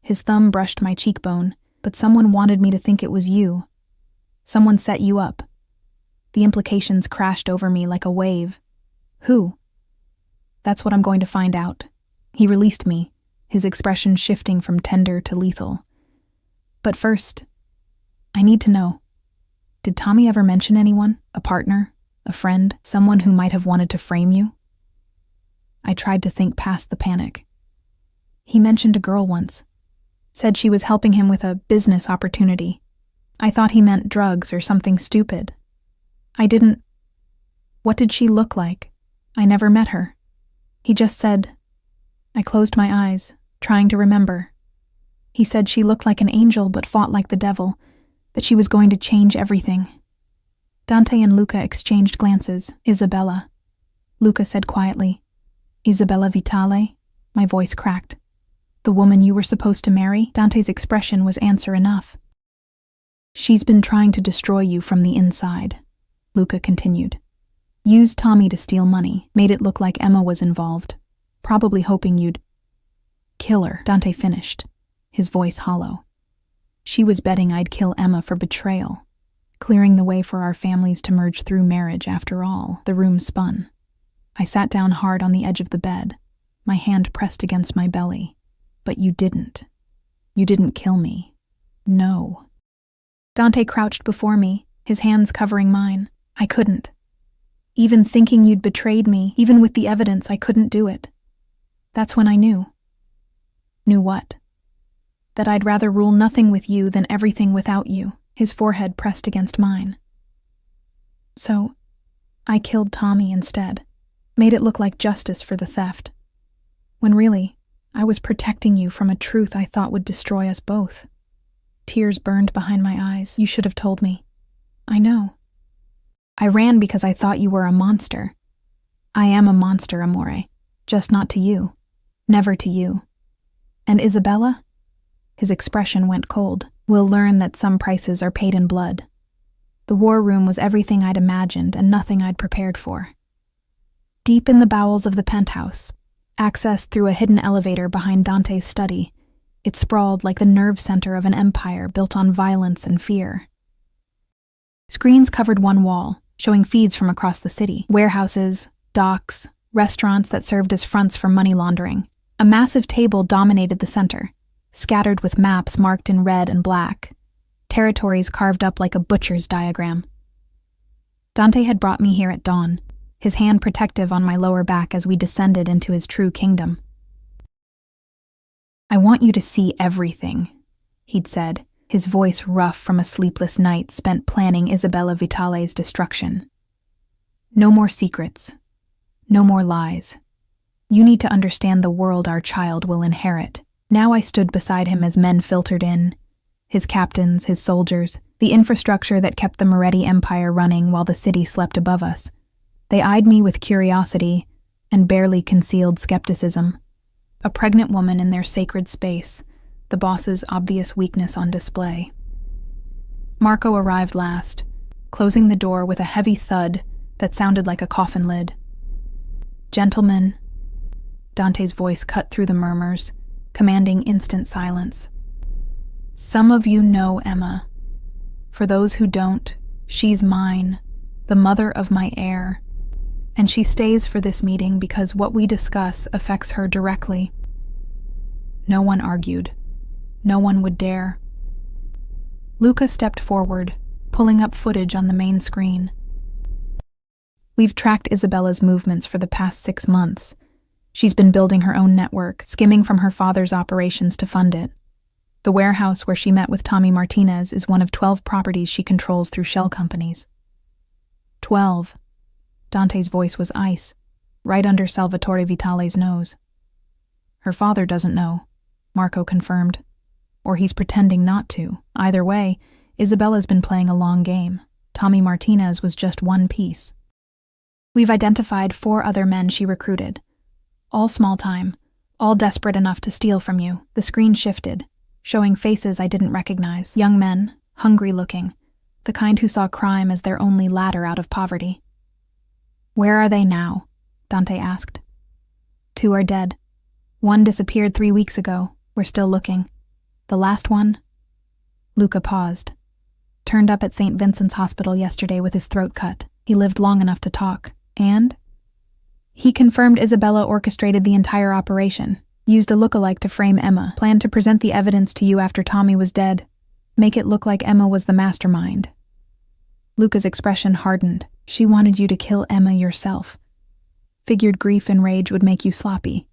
[SPEAKER 1] His thumb brushed my cheekbone, but someone wanted me to think it was you. Someone set you up. The implications crashed over me like a wave. Who? That's what I'm going to find out. He released me, his expression shifting from tender to lethal. But first, I need to know. Did Tommy ever mention anyone? A partner? A friend? Someone who might have wanted to frame you? I tried to think past the panic. He mentioned a girl once. Said she was helping him with a business opportunity. I thought he meant drugs or something stupid. I didn't... What did she look like? I never met her. He just said, I closed my eyes, trying to remember. He said she looked like an angel but fought like the devil, that she was going to change everything. Dante and Luca exchanged glances. Isabella. Luca said quietly. Isabella Vitale? My voice cracked. The woman you were supposed to marry? Dante's expression was answer enough. She's been trying to destroy you from the inside, Luca continued. Used Tommy to steal money, made it look like Emma was involved, probably hoping you'd kill her, Dante finished, his voice hollow. She was betting I'd kill Emma for betrayal, clearing the way for our families to merge through marriage after all. The room spun. I sat down hard on the edge of the bed, my hand pressed against my belly. But you didn't. You didn't kill me. No. Dante crouched before me, his hands covering mine. I couldn't. Even thinking you'd betrayed me, even with the evidence, I couldn't do it. That's when I knew. Knew what? That I'd rather rule nothing with you than everything without you, his forehead pressed against mine. So, I killed Tommy instead, made it look like justice for the theft. When really, I was protecting you from a truth I thought would destroy us both. Tears burned behind my eyes. You should have told me. I know. I ran because I thought you were a monster. I am a monster, Amore. Just not to you. Never to you. And Isabella? His expression went cold. We'll learn that some prices are paid in blood. The war room was everything I'd imagined and nothing I'd prepared for. Deep in the bowels of the penthouse, accessed through a hidden elevator behind Dante's study, it sprawled like the nerve center of an empire built on violence and fear. Screens covered one wall, showing feeds from across the city. Warehouses, docks, restaurants that served as fronts for money laundering. A massive table dominated the center, scattered with maps marked in red and black, territories carved up like a butcher's diagram. Dante had brought me here at dawn, his hand protective on my lower back as we descended into his true kingdom. I want you to see everything, he'd said, his voice rough from a sleepless night spent planning Isabella Vitale's destruction. No more secrets. No more lies. You need to understand the world our child will inherit. Now I stood beside him as men filtered in, his captains, his soldiers, the infrastructure that kept the Moretti Empire running while the city slept above us. They eyed me with curiosity and barely concealed skepticism. A pregnant woman in their sacred space, the boss's obvious weakness on display. Marco arrived last, closing the door with a heavy thud that sounded like a coffin lid. Gentlemen, Dante's voice cut through the murmurs, commanding instant silence. Some of you know Emma. For those who don't, she's mine, the mother of my heir. And she stays for this meeting because what we discuss affects her directly. No one argued. No one would dare. Luca stepped forward, pulling up footage on the main screen. We've tracked Isabella's movements for the past 6 months. She's been building her own network, skimming from her father's operations to fund it. The warehouse where she met with Tommy Martinez is one of 12 properties she controls through shell companies. 12. Dante's voice was ice, right under Salvatore Vitale's nose. Her father doesn't know, Marco confirmed. Or he's pretending not to. Either way, Isabella's been playing a long game. Tommy Martinez was just one piece. We've identified 4 other men she recruited. All small time, all desperate enough to steal from you. The screen shifted, showing faces I didn't recognize. Young men, hungry looking, the kind who saw crime as their only ladder out of poverty. Where are they now? Dante asked. 2 are dead. 1 disappeared 3 weeks ago. We're still looking. The last one? Luca paused. Turned up at St. Vincent's Hospital yesterday with his throat cut. He lived long enough to talk. And? He confirmed Isabella orchestrated the entire operation, used a lookalike to frame Emma, planned to present the evidence to you after Tommy was dead, make it look like Emma was the mastermind. Luca's expression hardened. She wanted you to kill Emma yourself. Figured grief and rage would make you sloppy,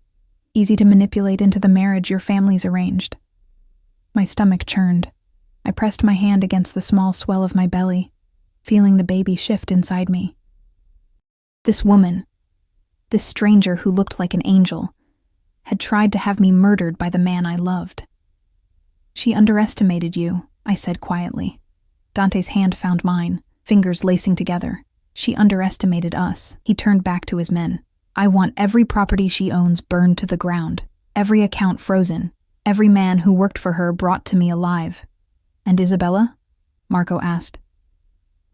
[SPEAKER 1] easy to manipulate into the marriage your families arranged. My stomach churned. I pressed my hand against the small swell of my belly, feeling the baby shift inside me. This woman, this stranger who looked like an angel, had tried to have me murdered by the man I loved. She underestimated you, I said quietly. Dante's hand found mine, fingers lacing together. She underestimated us. He turned back to his men. I want every property she owns burned to the ground, every account frozen, every man who worked for her brought to me alive. And Isabella? Marco asked.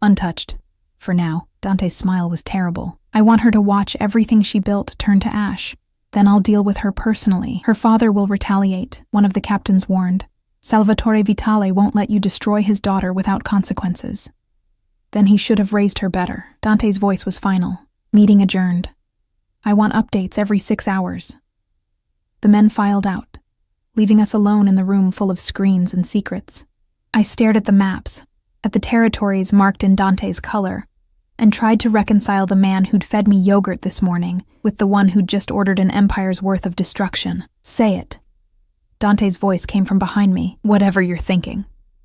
[SPEAKER 1] Untouched. For now. Dante's smile was terrible. I want her to watch everything she built turn to ash. Then I'll deal with her personally. Her father will retaliate, one of the captains warned. Salvatore Vitale won't let you destroy his daughter without consequences. Then he should have raised her better. Dante's voice was final. Meeting adjourned. I want updates every 6 hours. The men filed out, leaving us alone in the room full of screens and secrets. I stared at the maps, at the territories marked in Dante's color, and tried to reconcile the man who'd fed me yogurt this morning with the one who'd just ordered an empire's worth of destruction. Say it. Dante's voice came from behind me. Whatever you're thinking.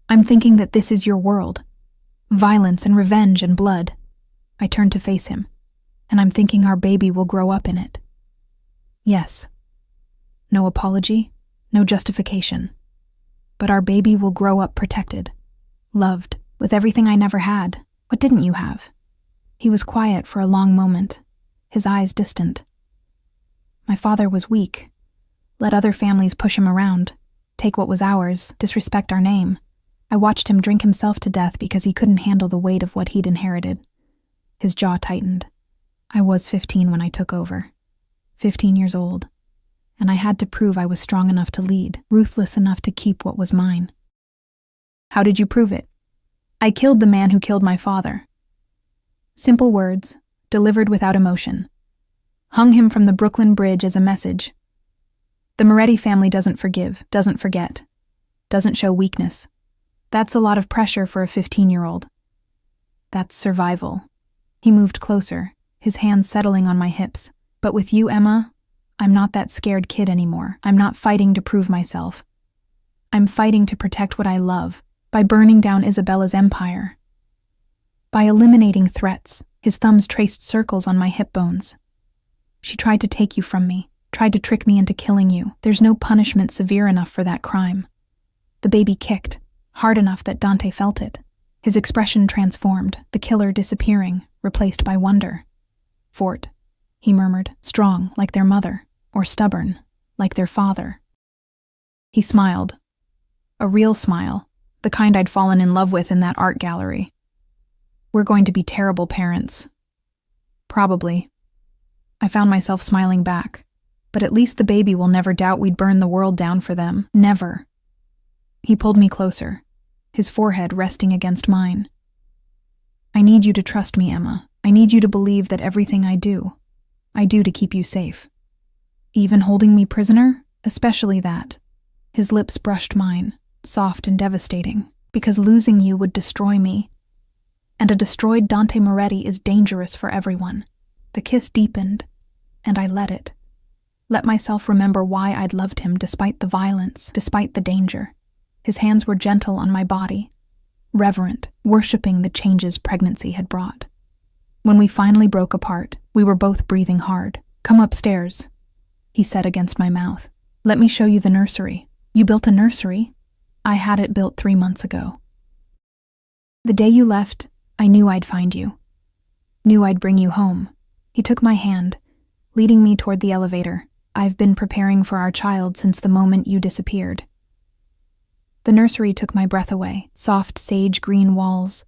[SPEAKER 1] I'm thinking that this is your world. Violence and revenge and blood. I turned to face him, and I'm thinking our baby will grow up in it. Yes. No apology, no justification. But our baby will grow up protected, loved, with everything I never had. What didn't you have? He was quiet for a long moment, his eyes distant. My father was weak. Let other families push him around, take what was ours, disrespect our name. I watched him drink himself to death because he couldn't handle the weight of what he'd inherited. His jaw tightened. I was 15 when I took over. 15 years old. And I had to prove I was strong enough to lead, ruthless enough to keep what was mine. How did you prove it? I killed the man who killed my father. Simple words, delivered without emotion. Hung him from the Brooklyn Bridge as a message. The Moretti family doesn't forgive, doesn't forget, doesn't show weakness. That's a lot of pressure for a 15-year-old. That's survival. He moved closer, his hands settling on my hips. But with you, Emma, I'm not that scared kid anymore. I'm not fighting to prove myself. I'm fighting to protect what I love, by burning down Isabella's empire. By eliminating threats. His thumbs traced circles on my hip bones. She tried to take you from me, tried to trick me into killing you. There's no punishment severe enough for that crime. The baby kicked, hard enough that Dante felt it. His expression transformed, the killer disappearing, replaced by wonder. Fort, he murmured, strong, like their mother, or stubborn, like their father. He smiled. A real smile, the kind I'd fallen in love with in that art gallery. We're going to be terrible parents. Probably. I found myself smiling back. But at least the baby will never doubt we'd burn the world down for them. Never. He pulled me closer, his forehead resting against mine. I need you to trust me, Emma. I need you to believe that everything I do to keep you safe. Even holding me prisoner? Especially that. His lips brushed mine, soft and devastating, because losing you would destroy me. And a destroyed Dante Moretti is dangerous for everyone. The kiss deepened, and I let it. Let myself remember why I'd loved him despite the violence, despite the danger. His hands were gentle on my body, reverent, worshipping the changes pregnancy had brought. When we finally broke apart, we were both breathing hard. Come upstairs, he said against my mouth. Let me show you the nursery. You built a nursery? I had it built 3 months ago. The day you left, I knew I'd find you. Knew I'd bring you home. He took my hand, leading me toward the elevator. I've been preparing for our child since the moment you disappeared. The nursery took my breath away. Soft sage green walls,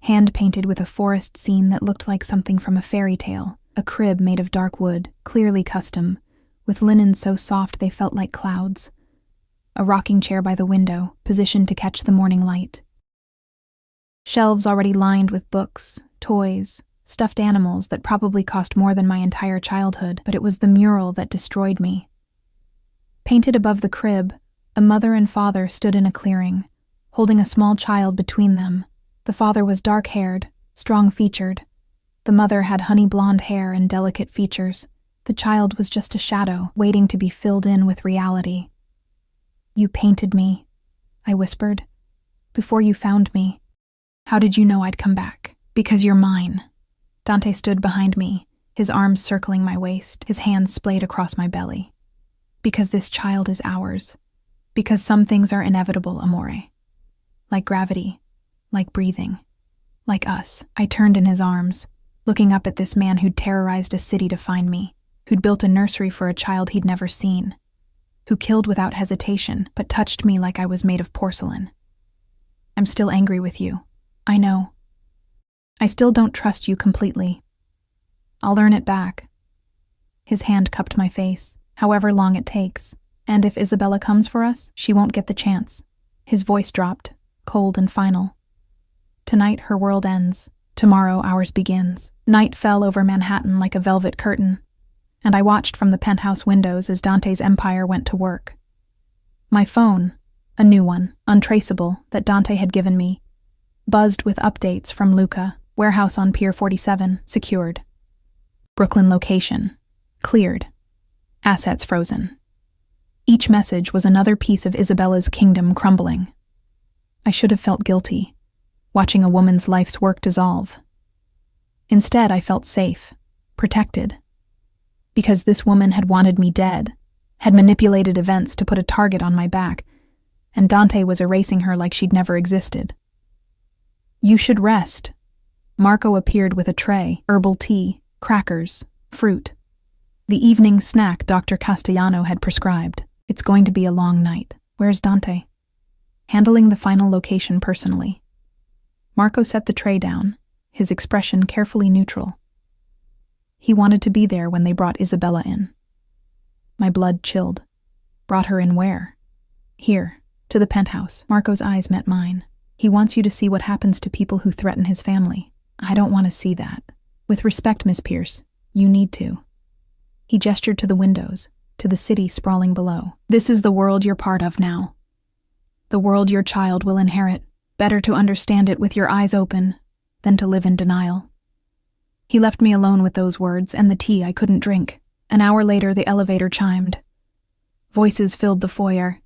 [SPEAKER 1] hand-painted with a forest scene that looked like something from a fairy tale. A crib made of dark wood, clearly custom, with linens so soft they felt like clouds. A rocking chair by the window, positioned to catch the morning light. Shelves already lined with books, toys, stuffed animals that probably cost more than my entire childhood, but it was the mural that destroyed me. Painted above the crib, a mother and father stood in a clearing, holding a small child between them. The father was dark-haired, strong-featured. The mother had honey-blonde hair and delicate features. The child was just a shadow, waiting to be filled in with reality. You painted me, I whispered, before you found me. How did you know I'd come back? Because you're mine. Dante stood behind me, his arms circling my waist, his hands splayed across my belly. Because this child is ours. Because some things are inevitable, amore. Like gravity, like breathing, like us. I turned in his arms, looking up at this man who'd terrorized a city to find me, who'd built a nursery for a child he'd never seen, who killed without hesitation, but touched me like I was made of porcelain. I'm still angry with you. I know. I still don't trust you completely. I'll earn it back. His hand cupped my face, however long it takes, and if Isabella comes for us, she won't get the chance. His voice dropped, cold and final. Tonight her world ends. Tomorrow ours begins. Night fell over Manhattan like a velvet curtain, and I watched from the penthouse windows as Dante's empire went to work. My phone, a new one, untraceable, that Dante had given me, buzzed with updates from Luca, warehouse on Pier 47, secured. Brooklyn location, cleared. Assets frozen. Each message was another piece of Isabella's kingdom crumbling. I should have felt guilty, watching a woman's life's work dissolve. Instead, I felt safe, protected. Because this woman had wanted me dead, had manipulated events to put a target on my back, and Dante was erasing her like she'd never existed. You should rest. Marco appeared with a tray, herbal tea, crackers, fruit. The evening snack Dr. Castellano had prescribed. It's going to be a long night. Where's Dante? Handling the final location personally. Marco set the tray down, his expression carefully neutral. He wanted to be there when they brought Isabella in. My blood chilled. Brought her in where? Here, to the penthouse. Marco's eyes met mine. He wants you to see what happens to people who threaten his family. I don't want to see that. With respect, Miss Pierce, you need to. He gestured to the windows, to the city sprawling below. This is the world you're part of now. The world your child will inherit. Better to understand it with your eyes open than to live in denial. He left me alone with those words and the tea I couldn't drink. An hour later, the elevator chimed. Voices filled the foyer.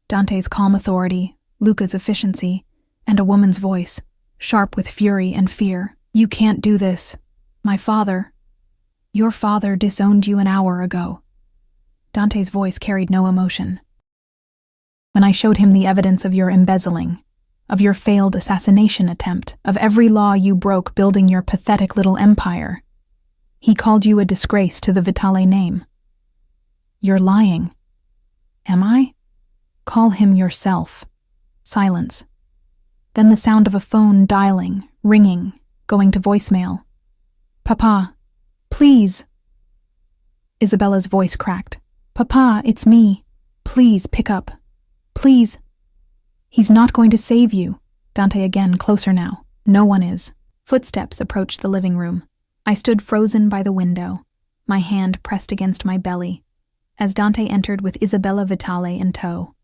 [SPEAKER 1] Dante's calm authority, Luca's efficiency, and a woman's voice, sharp with fury and fear. You can't do this. My father. Your father disowned you an hour ago. Dante's voice carried no emotion. When I showed him the evidence of your embezzling, of your failed assassination attempt, of every law you broke building your pathetic little empire, he called you a disgrace to the Vitale name. You're lying. Am I? Call him yourself. Silence. Then the sound of a phone dialing, ringing, going to voicemail. Papa, please. Isabella's voice cracked. Papa, it's me. Please pick up. Please. He's not going to save you. Dante again, closer now. No one is. Footsteps approached the living room. I stood frozen by the window, my hand pressed against my belly, as Dante entered with Isabella Vitale in tow.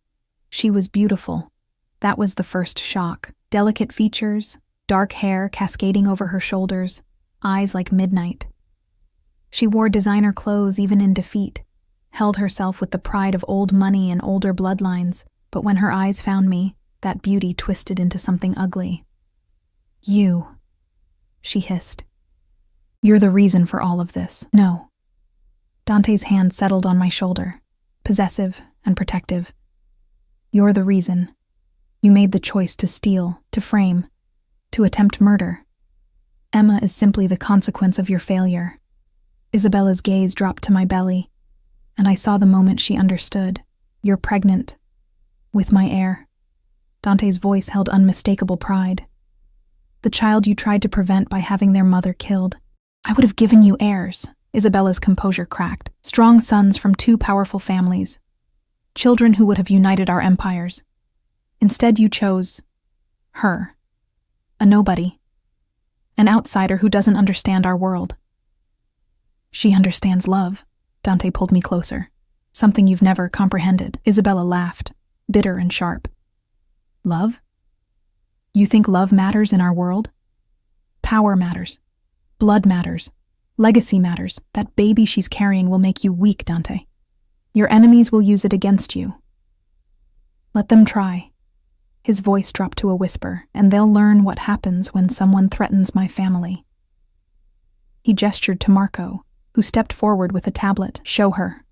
[SPEAKER 1] She was beautiful. That was the first shock. Delicate features, dark hair cascading over her shoulders, eyes like midnight. She wore designer clothes even in defeat, held herself with the pride of old money and older bloodlines, but when her eyes found me, that beauty twisted into something ugly. You, she hissed. You're the reason for all of this. No. Dante's hand settled on my shoulder, possessive and protective. You're the reason. You made the choice to steal, to frame, to attempt murder. Emma is simply the consequence of your failure. Isabella's gaze dropped to my belly, and I saw the moment she understood. You're pregnant. With my heir. Dante's voice held unmistakable pride. The child you tried to prevent by having their mother killed. I would have given you heirs. Isabella's composure cracked. Strong sons from two powerful families. Children who would have united our empires. Instead you chose her. A nobody. An outsider who doesn't understand our world. She understands love. Dante pulled me closer. Something you've never comprehended. Isabella laughed, bitter and sharp. Love? You think love matters in our world? Power matters. Blood matters. Legacy matters. That baby she's carrying will make you weak, Dante. Your enemies will use it against you. Let them try. His voice dropped to a whisper, and they'll learn what happens when someone threatens my family. He gestured to Marco, who stepped forward with a tablet. Show her.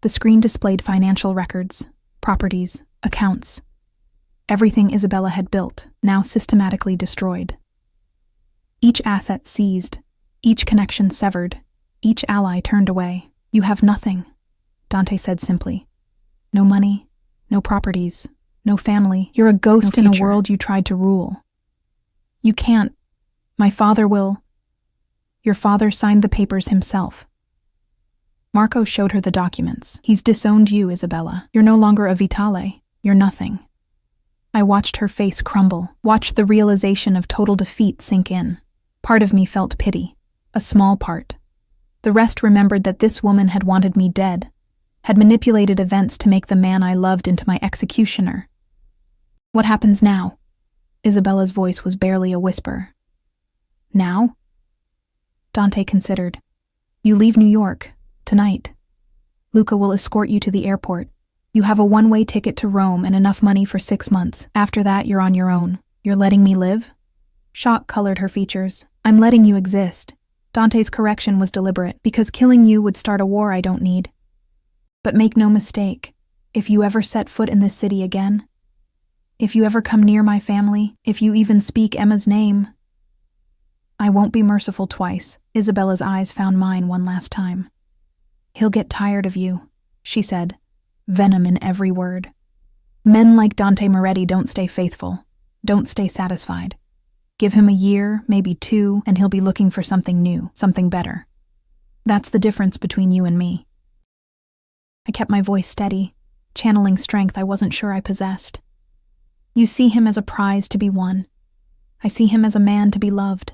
[SPEAKER 1] The screen displayed financial records, properties, accounts. Everything Isabella had built, now systematically destroyed. Each asset seized, each connection severed, each ally turned away. "You have nothing," Dante said simply. "No money, no properties, no family. You're a ghost in a world you tried to rule. You can't. My father will." "Your father signed the papers himself." Marco showed her the documents. "He's disowned you, Isabella. You're no longer a Vitale. You're nothing." I watched her face crumble, watched the realization of total defeat sink in. Part of me felt pity, a small part. The rest remembered that this woman had wanted me dead, had manipulated events to make the man I loved into my executioner. "What happens now?" Isabella's voice was barely a whisper. "Now?" Dante considered. "You leave New York, tonight. Luca will escort you to the airport. You have a one-way ticket to Rome and enough money for 6 months. After that, you're on your own. You're letting me live?" Shock colored her features. "I'm letting you exist." Dante's correction was deliberate, because killing you would start a war I don't need. "But make no mistake, if you ever set foot in this city again, if you ever come near my family, if you even speak Emma's name, I won't be merciful twice." Isabella's eyes found mine one last time. "He'll get tired of you," she said, venom in every word. "Men like Dante Moretti don't stay faithful, don't stay satisfied. Give him a year, maybe 2, and he'll be looking for something new, something better. That's the difference between you and me." I kept my voice steady, channeling strength I wasn't sure I possessed. "You see him as a prize to be won. I see him as a man to be loved,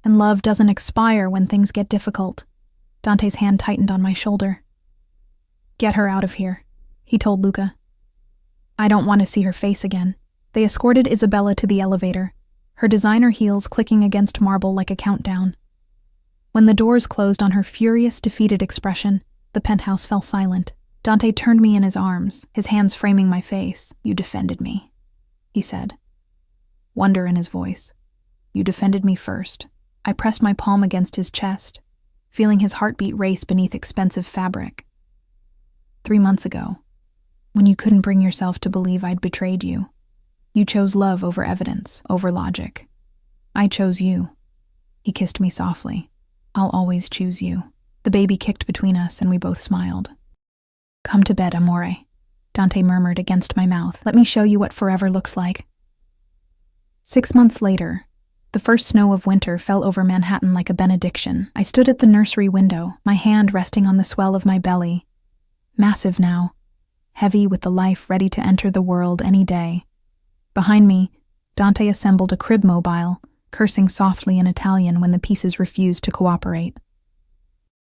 [SPEAKER 1] and love doesn't expire when things get difficult." Dante's hand tightened on my shoulder. "Get her out of here," he told Luca. "I don't want to see her face again." They escorted Isabella to the elevator, her designer heels clicking against marble like a countdown. When the doors closed on her furious, defeated expression, the penthouse fell silent. Dante turned me in his arms, his hands framing my face. "You defended me," he said. Wonder in his voice. "You defended me first." I pressed my palm against his chest, feeling his heartbeat race beneath expensive fabric. 3 months ago, when you couldn't bring yourself to believe I'd betrayed you, you chose love over evidence, over logic. I chose you. He kissed me softly. "I'll always choose you." The baby kicked between us and we both smiled. "Come to bed, amore," Dante murmured against my mouth. "Let me show you what forever looks like." 6 months later, the first snow of winter fell over Manhattan like a benediction. I stood at the nursery window, my hand resting on the swell of my belly. Massive now, heavy with the life ready to enter the world any day. Behind me, Dante assembled a crib mobile, cursing softly in Italian when the pieces refused to cooperate.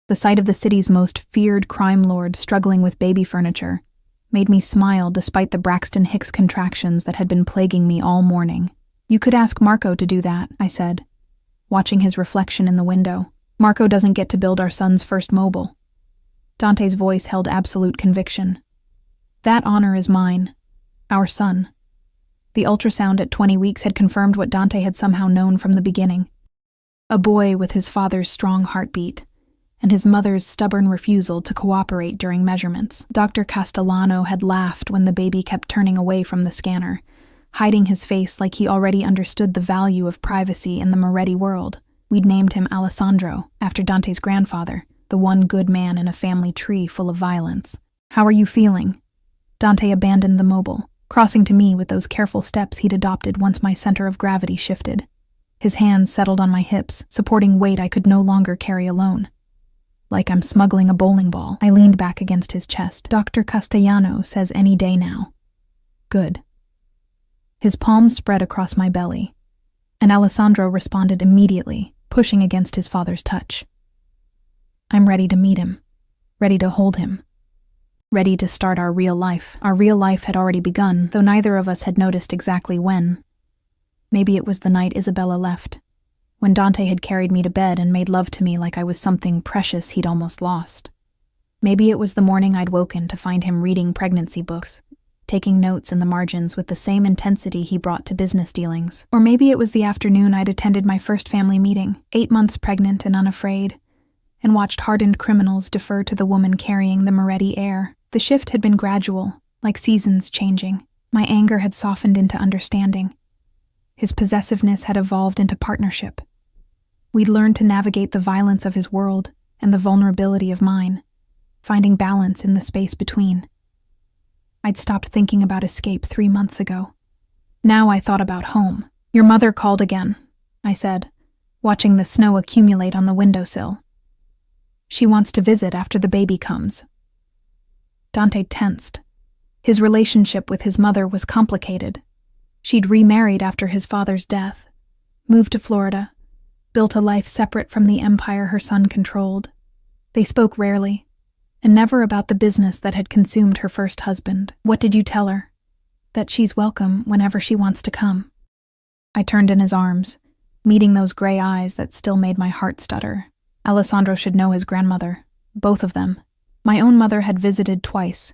[SPEAKER 1] The sight of the city's most feared crime lord struggling with baby furniture made me smile despite the Braxton Hicks contractions that had been plaguing me all morning. "You could ask Marco to do that," I said, watching his reflection in the window. "Marco doesn't get to build our son's first mobile." Dante's voice held absolute conviction. "That honor is mine, our son." The ultrasound at 20 weeks had confirmed what Dante had somehow known from the beginning. A boy with his father's strong heartbeat, and his mother's stubborn refusal to cooperate during measurements. Dr. Castellano had laughed when the baby kept turning away from the scanner, hiding his face like he already understood the value of privacy in the Moretti world. We'd named him Alessandro, after Dante's grandfather, the one good man in a family tree full of violence. "How are you feeling?" Dante abandoned the mobile, crossing to me with those careful steps he'd adopted once my center of gravity shifted. His hands settled on my hips, supporting weight I could no longer carry alone. Like I'm smuggling a bowling ball, I leaned back against his chest. "Dr. Castellano says any day now." "Good." His palms spread across my belly, and Alessandro responded immediately, pushing against his father's touch. "I'm ready to meet him, ready to hold him, ready to start our real life." Our real life had already begun, though neither of us had noticed exactly when. Maybe it was the night Isabella left, when Dante had carried me to bed and made love to me like I was something precious he'd almost lost. Maybe it was the morning I'd woken to find him reading pregnancy books, taking notes in the margins with the same intensity he brought to business dealings. Or maybe it was the afternoon I'd attended my first family meeting, 8 months pregnant and unafraid, and watched hardened criminals defer to the woman carrying the Moretti air. The shift had been gradual, like seasons changing. My anger had softened into understanding. His possessiveness had evolved into partnership. We'd learned to navigate the violence of his world and the vulnerability of mine, finding balance in the space between. I'd stopped thinking about escape 3 months ago. Now I thought about home. "Your mother called again," I said, watching the snow accumulate on the windowsill. "She wants to visit after the baby comes." Dante tensed. His relationship with his mother was complicated. She'd remarried after his father's death, moved to Florida, built a life separate from the empire her son controlled. They spoke rarely, and never about the business that had consumed her first husband. "What did you tell her?" "That she's welcome whenever she wants to come." I turned in his arms, meeting those gray eyes that still made my heart stutter. Alessandro should know his grandmother, both of them. My own mother had visited twice,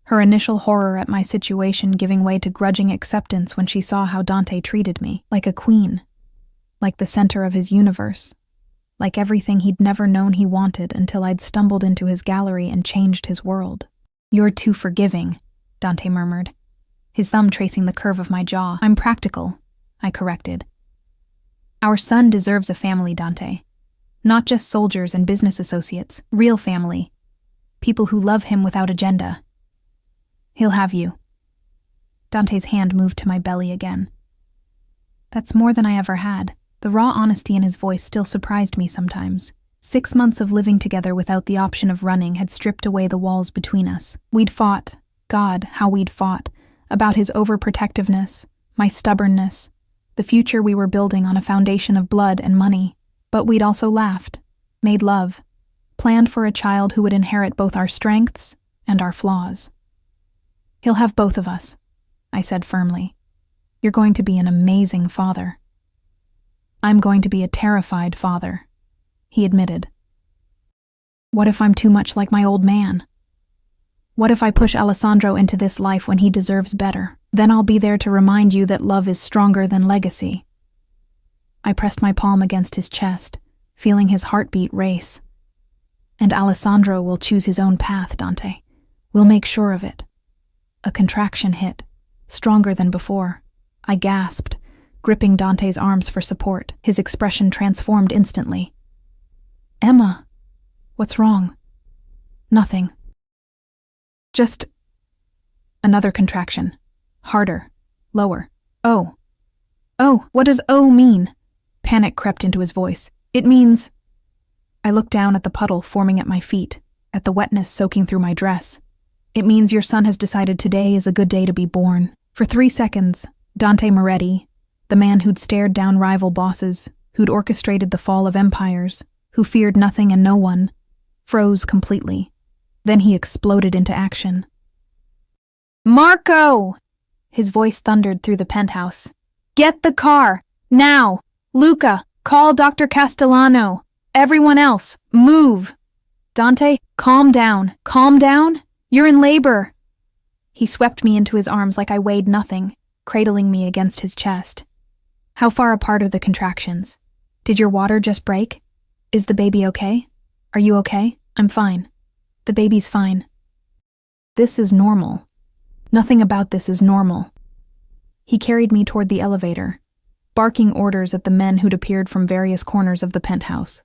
[SPEAKER 1] her initial horror at my situation giving way to grudging acceptance when she saw how Dante treated me, like a queen, like the center of his universe, like everything he'd never known he wanted until I'd stumbled into his gallery and changed his world. "You're too forgiving," Dante murmured, his thumb tracing the curve of my jaw. "I'm practical," I corrected. "Our son deserves a family, Dante. Not just soldiers and business associates, real family. People who love him without agenda. He'll have you." Dante's hand moved to my belly again. That's more than I ever had. The raw honesty in his voice still surprised me sometimes. 6 months of living together without the option of running had stripped away the walls between us. We'd fought, God, how we'd fought, about his overprotectiveness, my stubbornness, the future we were building on a foundation of blood and money. But we'd also laughed, made love, planned for a child who would inherit both our strengths and our flaws. "He'll have both of us," I said firmly. "You're going to be an amazing father." "I'm going to be a terrified father," he admitted. "What if I'm too much like my old man? What if I push Alessandro into this life when he deserves better? Then I'll be there to remind you that love is stronger than legacy." I pressed my palm against his chest, feeling his heartbeat race. "And Alessandro will choose his own path, Dante. We'll make sure of it." A contraction hit, stronger than before. I gasped, gripping Dante's arms for support. His expression transformed instantly. "Emma, what's wrong?" "Nothing. Just..." Another contraction. Harder. Lower. "Oh. Oh, what does oh mean?" Panic crept into his voice. "It means..." I looked down at the puddle forming at my feet, at the wetness soaking through my dress. "It means your son has decided today is a good day to be born." For 3 seconds, Dante Moretti, the man who'd stared down rival bosses, who'd orchestrated the fall of empires, who feared nothing and no one, froze completely. Then he exploded into action. "Marco!" His voice thundered through the penthouse. "Get the car! Now! Luca, call Dr. Castellano! Everyone else, move! Dante, calm down. Calm down? You're in labor." He swept me into his arms like I weighed nothing, cradling me against his chest. "How far apart are the contractions? Did your water just break? Is the baby okay? Are you okay?" "I'm fine. The baby's fine." This is normal. Nothing about this is normal. He carried me toward the elevator, barking orders at the men who'd appeared from various corners of the penthouse.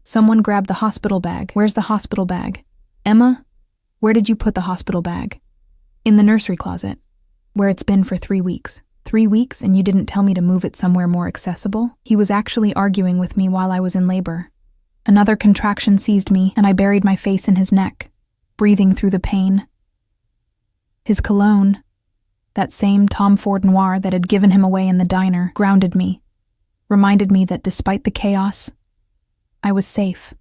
[SPEAKER 1] Someone grabbed the hospital bag. "Where's the hospital bag? Emma, where did you put the hospital bag?" "In the nursery closet, where it's been for 3 weeks. 3 weeks, and you didn't tell me to move it somewhere more accessible?" He was actually arguing with me while I was in labor. Another contraction seized me, and I buried my face in his neck, breathing through the pain. His cologne, that same Tom Ford Noir that had given him away in the diner, grounded me, reminded me that despite the chaos, I was safe.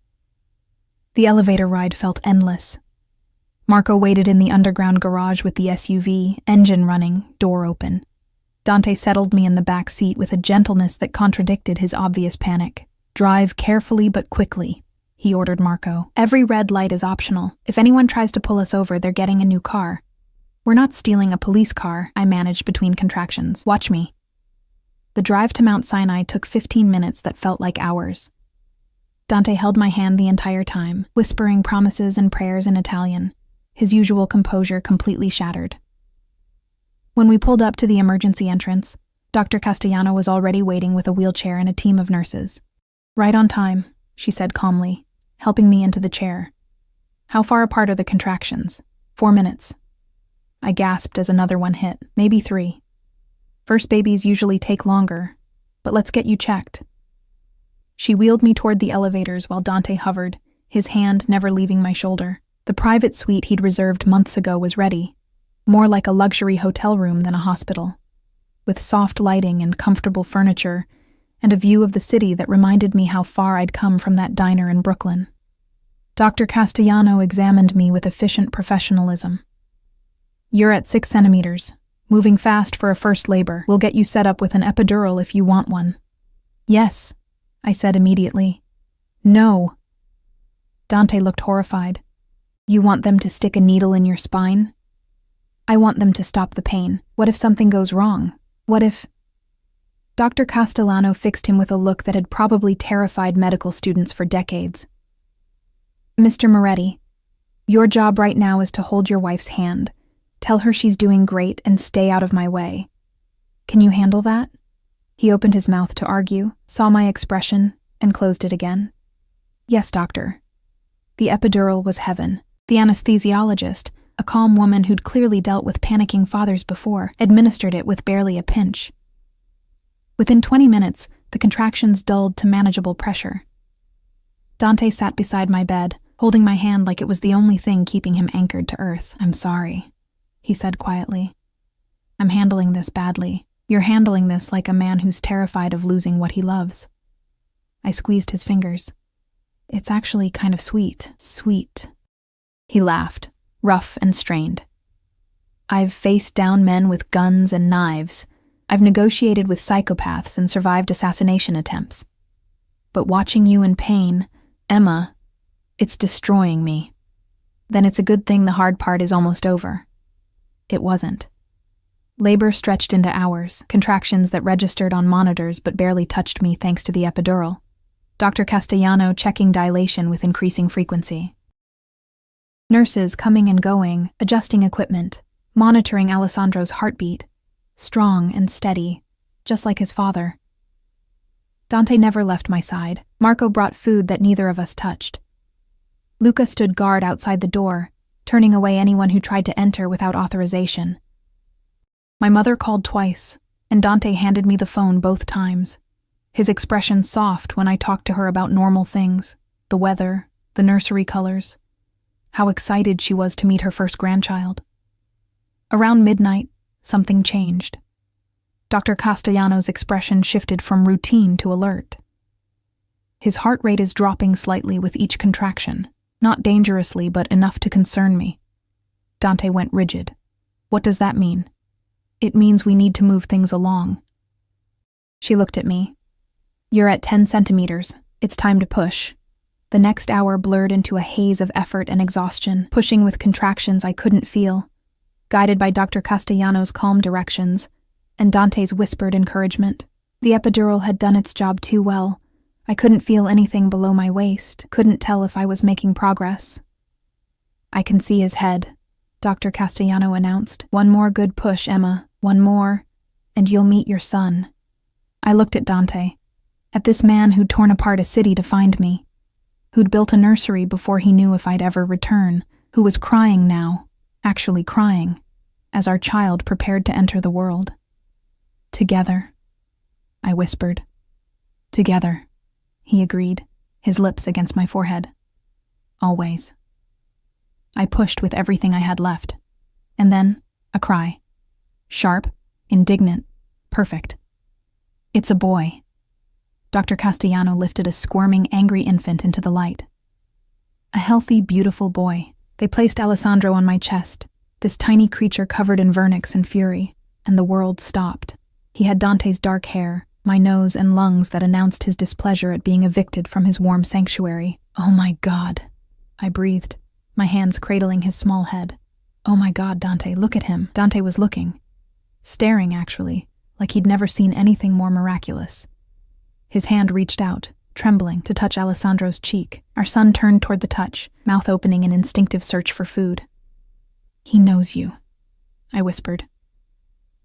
[SPEAKER 1] The elevator ride felt endless. Marco waited in the underground garage with the SUV, engine running, door open. Dante settled me in the back seat with a gentleness that contradicted his obvious panic. "Drive carefully but quickly," he ordered Marco. "Every red light is optional. If anyone tries to pull us over, they're getting a new car." "We're not stealing a police car," I managed between contractions. "Watch me." The drive to Mount Sinai took 15 minutes that felt like hours. Dante held my hand the entire time, whispering promises and prayers in Italian, his usual composure completely shattered. When we pulled up to the emergency entrance, Dr. Castellano was already waiting with a wheelchair and a team of nurses. "Right on time," she said calmly, helping me into the chair. "How far apart are the contractions?" 4 minutes. I gasped as another one hit, maybe 3. First babies usually take longer, but let's get you checked. She wheeled me toward the elevators while Dante hovered, his hand never leaving my shoulder. The private suite he'd reserved months ago was ready, more like a luxury hotel room than a hospital, with soft lighting and comfortable furniture, and a view of the city that reminded me how far I'd come from that diner in Brooklyn. Dr. Castellano examined me with efficient professionalism. "You're at 6 centimeters. Moving fast for a first labor. We'll get you set up with an epidural if you want one." "Yes," I said immediately. "No." Dante looked horrified. "You want them to stick a needle in your spine?" "I want them to stop the pain. What if something goes wrong? What if—" Dr. Castellano fixed him with a look that had probably terrified medical students for decades. "Mr. Moretti, your job right now is to hold your wife's hand. Tell her she's doing great and stay out of my way. Can you handle that?" He opened his mouth to argue, saw my expression, and closed it again. "Yes, doctor." The epidural was heaven. The anesthesiologist, a calm woman who'd clearly dealt with panicking fathers before, administered it with barely a pinch. Within 20 minutes, the contractions dulled to manageable pressure. Dante sat beside my bed, holding my hand like it was the only thing keeping him anchored to earth. "I'm sorry," he said quietly. "I'm handling this badly. You're handling this like a man who's terrified of losing what he loves." I squeezed his fingers. "It's actually kind of sweet." "Sweet." He laughed, rough and strained. "I've faced down men with guns and knives. I've negotiated with psychopaths and survived assassination attempts. But watching you in pain, Emma, it's destroying me. Then it's a good thing the hard part is almost over." It wasn't. Labor stretched into hours, contractions that registered on monitors but barely touched me thanks to the epidural. Dr. Castellano checking dilation with increasing frequency. Nurses coming and going, adjusting equipment, monitoring Alessandro's heartbeat, strong and steady, just like his father. Dante never left my side. Marco brought food that neither of us touched. Luca stood guard outside the door, turning away anyone who tried to enter without authorization. My mother called twice, and Dante handed me the phone both times, his expression soft when I talked to her about normal things, the weather, the nursery colors, how excited she was to meet her first grandchild. Around midnight, something changed. Dr. Castellano's expression shifted from routine to alert. His heart rate is dropping slightly with each contraction, not dangerously but enough to concern me. Dante went rigid. "What does that mean?" "It means we need to move things along." She looked at me. "You're at 10 centimeters. It's time to push." The next hour blurred into a haze of effort and exhaustion, pushing with contractions I couldn't feel, guided by Dr. Castellano's calm directions and Dante's whispered encouragement. The epidural had done its job too well. I couldn't feel anything below my waist, couldn't tell if I was making progress. "I can see his head," Dr. Castellano announced. "One more good push, Emma. One more, and you'll meet your son." I looked at Dante, at this man who'd torn apart a city to find me, who'd built a nursery before he knew if I'd ever return, who was crying now, actually crying, as our child prepared to enter the world. "Together," I whispered. "Together," he agreed, his lips against my forehead. "Always." I pushed with everything I had left. And then, a cry. Sharp, indignant, perfect. "It's a boy." Dr. Castellano lifted a squirming, angry infant into the light. A healthy, beautiful boy. They placed Alessandro on my chest, this tiny creature covered in vernix and fury, and the world stopped. He had Dante's dark hair, my nose and lungs that announced his displeasure at being evicted from his warm sanctuary. "Oh my God," I breathed, my hands cradling his small head. "Oh my God, Dante, look at him." Dante was looking. Staring, actually, like he'd never seen anything more miraculous. His hand reached out, trembling, to touch Alessandro's cheek. Our son turned toward the touch, mouth opening in instinctive search for food. "He knows you," I whispered.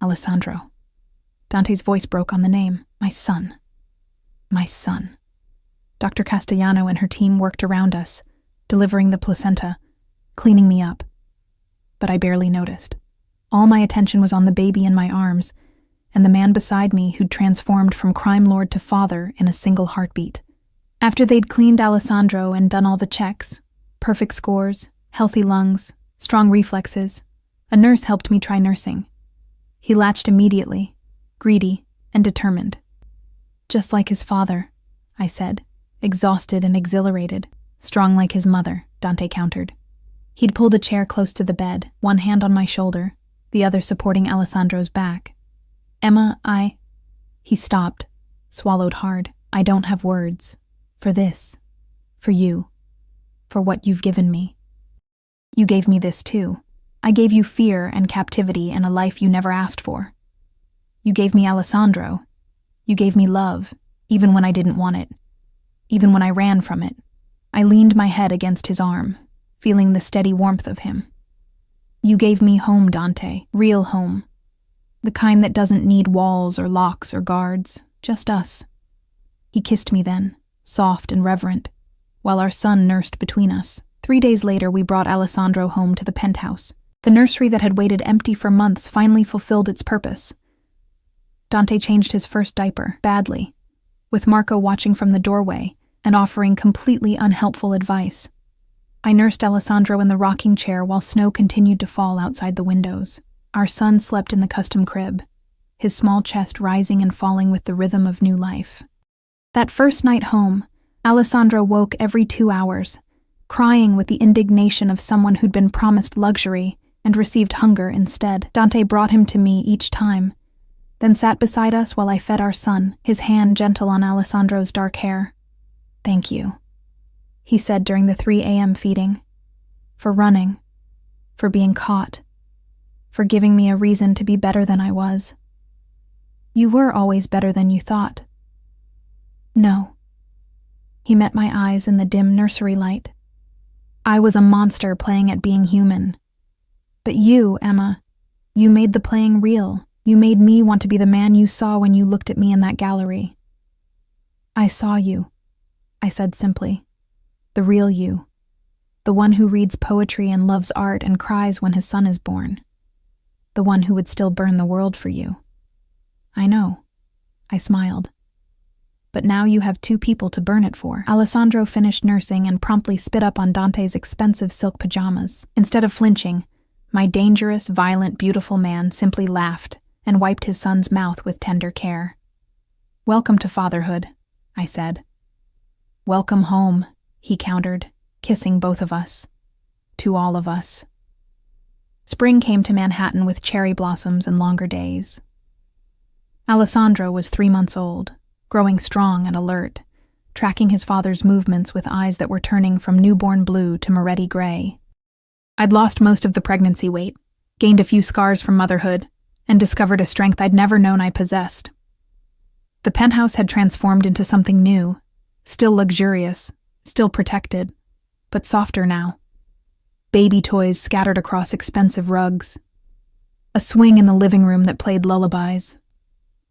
[SPEAKER 1] "Alessandro." Dante's voice broke on the name. "My son. My son." Dr. Castellano and her team worked around us, delivering the placenta, cleaning me up. But I barely noticed. All my attention was on the baby in my arms, and the man beside me who'd transformed from crime lord to father in a single heartbeat. After they'd cleaned Alessandro and done all the checks, perfect scores, healthy lungs, strong reflexes, a nurse helped me try nursing. He latched immediately, greedy and determined. "Just like his father," I said, exhausted and exhilarated. "Strong like his mother," Dante countered. He'd pulled a chair close to the bed, one hand on my shoulder, the other supporting Alessandro's back. "Emma, He stopped, swallowed hard. "I don't have words. For this. For you. For what you've given me. You gave me this too. I gave you fear and captivity and a life you never asked for. You gave me Alessandro. You gave me love, even when I didn't want it. Even when I ran from it. I leaned my head against his arm, feeling the steady warmth of him. You gave me home, Dante, real home. The kind that doesn't need walls or locks or guards, just us." He kissed me then, soft and reverent, while our son nursed between us. 3 days later, we brought Alessandro home to the penthouse. The nursery that had waited empty for months finally fulfilled its purpose. Dante changed his first diaper, badly, with Marco watching from the doorway and offering completely unhelpful advice. I nursed Alessandro in the rocking chair while snow continued to fall outside the windows. Our son slept in the custom crib, his small chest rising and falling with the rhythm of new life. That first night home, Alessandro woke every 2 hours, crying with the indignation of someone who'd been promised luxury and received hunger instead. Dante brought him to me each time, then sat beside us while I fed our son, his hand gentle on Alessandro's dark hair. "Thank you," he said during the 3 a.m. feeding. "For running, for being caught, for giving me a reason to be better than I was. You were always better than you thought." "No." He met my eyes in the dim nursery light. "I was a monster playing at being human. But you, Emma, you made the playing real. You made me want to be the man you saw when you looked at me in that gallery." "I saw you," I said simply. "The real you. The one who reads poetry and loves art and cries when his son is born. The one who would still burn the world for you." "I know," I smiled. "But now you have 2 people to burn it for." Alessandro finished nursing and promptly spit up on Dante's expensive silk pajamas. Instead of flinching, my dangerous, violent, beautiful man simply laughed and wiped his son's mouth with tender care. "Welcome to fatherhood," I said. "Welcome home," he countered, kissing both of us. "To all of us." Spring came to Manhattan with cherry blossoms and longer days. Alessandro was 3 months old, growing strong and alert, tracking his father's movements with eyes that were turning from newborn blue to Moretti gray. I'd lost most of the pregnancy weight, gained a few scars from motherhood, and discovered a strength I'd never known I possessed. The penthouse had transformed into something new, still luxurious, still protected, but softer now. Baby toys scattered across expensive rugs. A swing in the living room that played lullabies.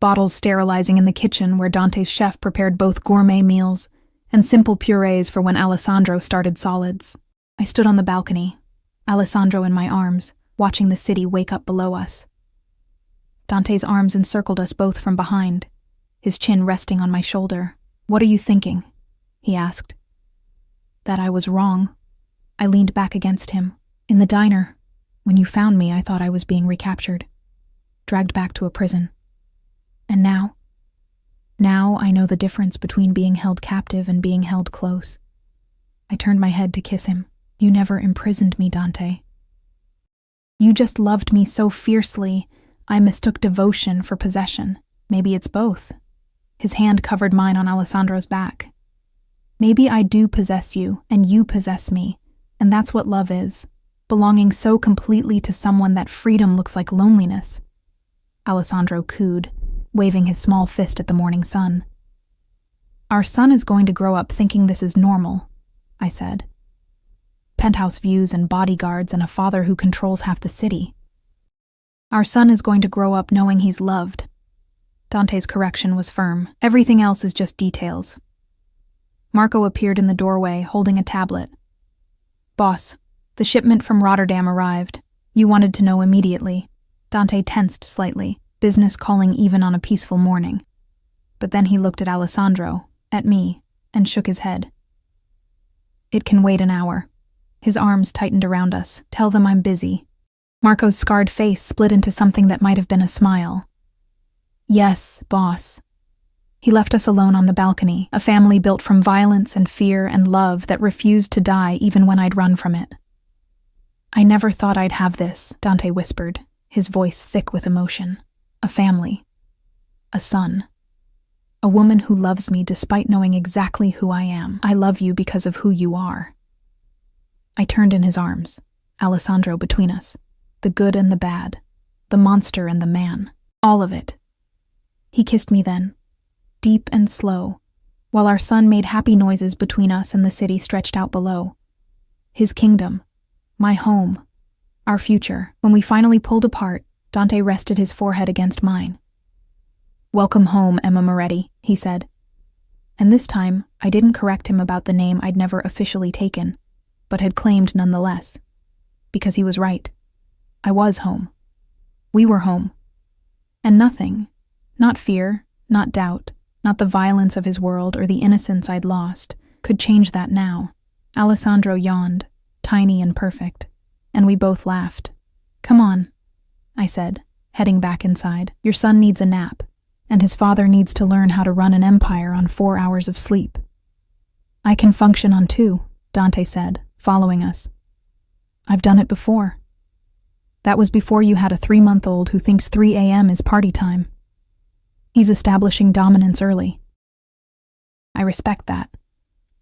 [SPEAKER 1] Bottles sterilizing in the kitchen where Dante's chef prepared both gourmet meals and simple purees for when Alessandro started solids. I stood on the balcony, Alessandro in my arms, watching the city wake up below us. Dante's arms encircled us both from behind, his chin resting on my shoulder. "What are you thinking?" he asked. "That I was wrong." I leaned back against him. "In the diner, when you found me, I thought I was being recaptured, dragged back to a prison. And now? Now I know the difference between being held captive and being held close." I turned my head to kiss him. "You never imprisoned me, Dante. You just loved me so fiercely, I mistook devotion for possession. Maybe it's both." His hand covered mine on Alessandro's back. "Maybe I do possess you, and you possess me, and that's what love is, belonging so completely to someone that freedom looks like loneliness." Alessandro cooed, waving his small fist at the morning sun. Our son is going to grow up thinking this is normal, I said. Penthouse views and bodyguards and a father who controls half the city. Our son is going to grow up knowing he's loved. Dante's correction was firm. Everything else is just details. Marco appeared in the doorway, holding a tablet. Boss, the shipment from Rotterdam arrived. You wanted to know immediately. Dante tensed slightly, business calling even on a peaceful morning. But then he looked at Alessandro, at me, and shook his head. It can wait an hour. His arms tightened around us. Tell them I'm busy. Marco's scarred face split into something that might have been a smile. Yes, boss. He left us alone on the balcony, a family built from violence and fear and love that refused to die even when I'd run from it. I never thought I'd have this, Dante whispered, his voice thick with emotion. A family. A son. A woman who loves me despite knowing exactly who I am. I love you because of who you are. I turned in his arms, Alessandro between us. The good and the bad. The monster and the man. All of it. He kissed me then, deep and slow, while our son made happy noises between us and the city stretched out below. His kingdom, my home, our future. When we finally pulled apart, Dante rested his forehead against mine. Welcome home, Emma Moretti, he said. And this time, I didn't correct him about the name I'd never officially taken, but had claimed nonetheless. Because he was right. I was home. We were home. And nothing, not fear, not doubt, not the violence of his world or the innocence I'd lost, could change that now. Alessandro yawned, tiny and perfect, and we both laughed. Come on, I said, heading back inside. Your son needs a nap, and his father needs to learn how to run an empire on 4 hours of sleep. I can function on 2, Dante said, following us. I've done it before. That was before you had a 3-month-old who thinks 3 a.m. is party time. He's establishing dominance early. I respect that.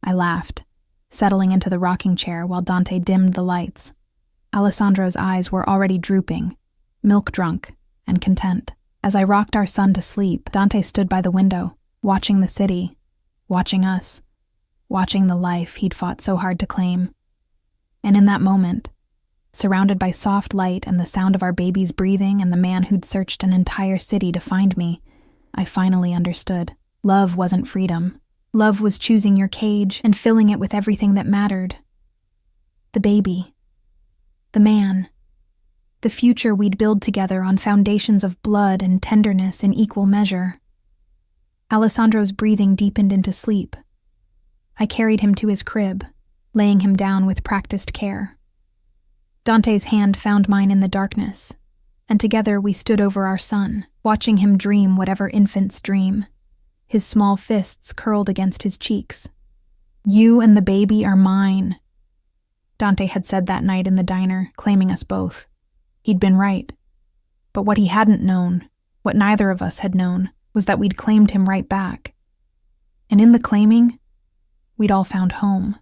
[SPEAKER 1] I laughed, settling into the rocking chair while Dante dimmed the lights. Alessandro's eyes were already drooping, milk-drunk, and content. As I rocked our son to sleep, Dante stood by the window, watching the city, watching us, watching the life he'd fought so hard to claim. And in that moment, surrounded by soft light and the sound of our baby's breathing and the man who'd searched an entire city to find me, I finally understood. Love wasn't freedom. Love was choosing your cage and filling it with everything that mattered. The baby. The man. The future we'd build together on foundations of blood and tenderness in equal measure. Alessandro's breathing deepened into sleep. I carried him to his crib, laying him down with practiced care. Dante's hand found mine in the darkness, and together we stood over our son, watching him dream whatever infants dream, his small fists curled against his cheeks. You and the baby are mine, Dante had said that night in the diner, claiming us both. He'd been right. But what he hadn't known, what neither of us had known, was that we'd claimed him right back. And in the claiming, we'd all found home.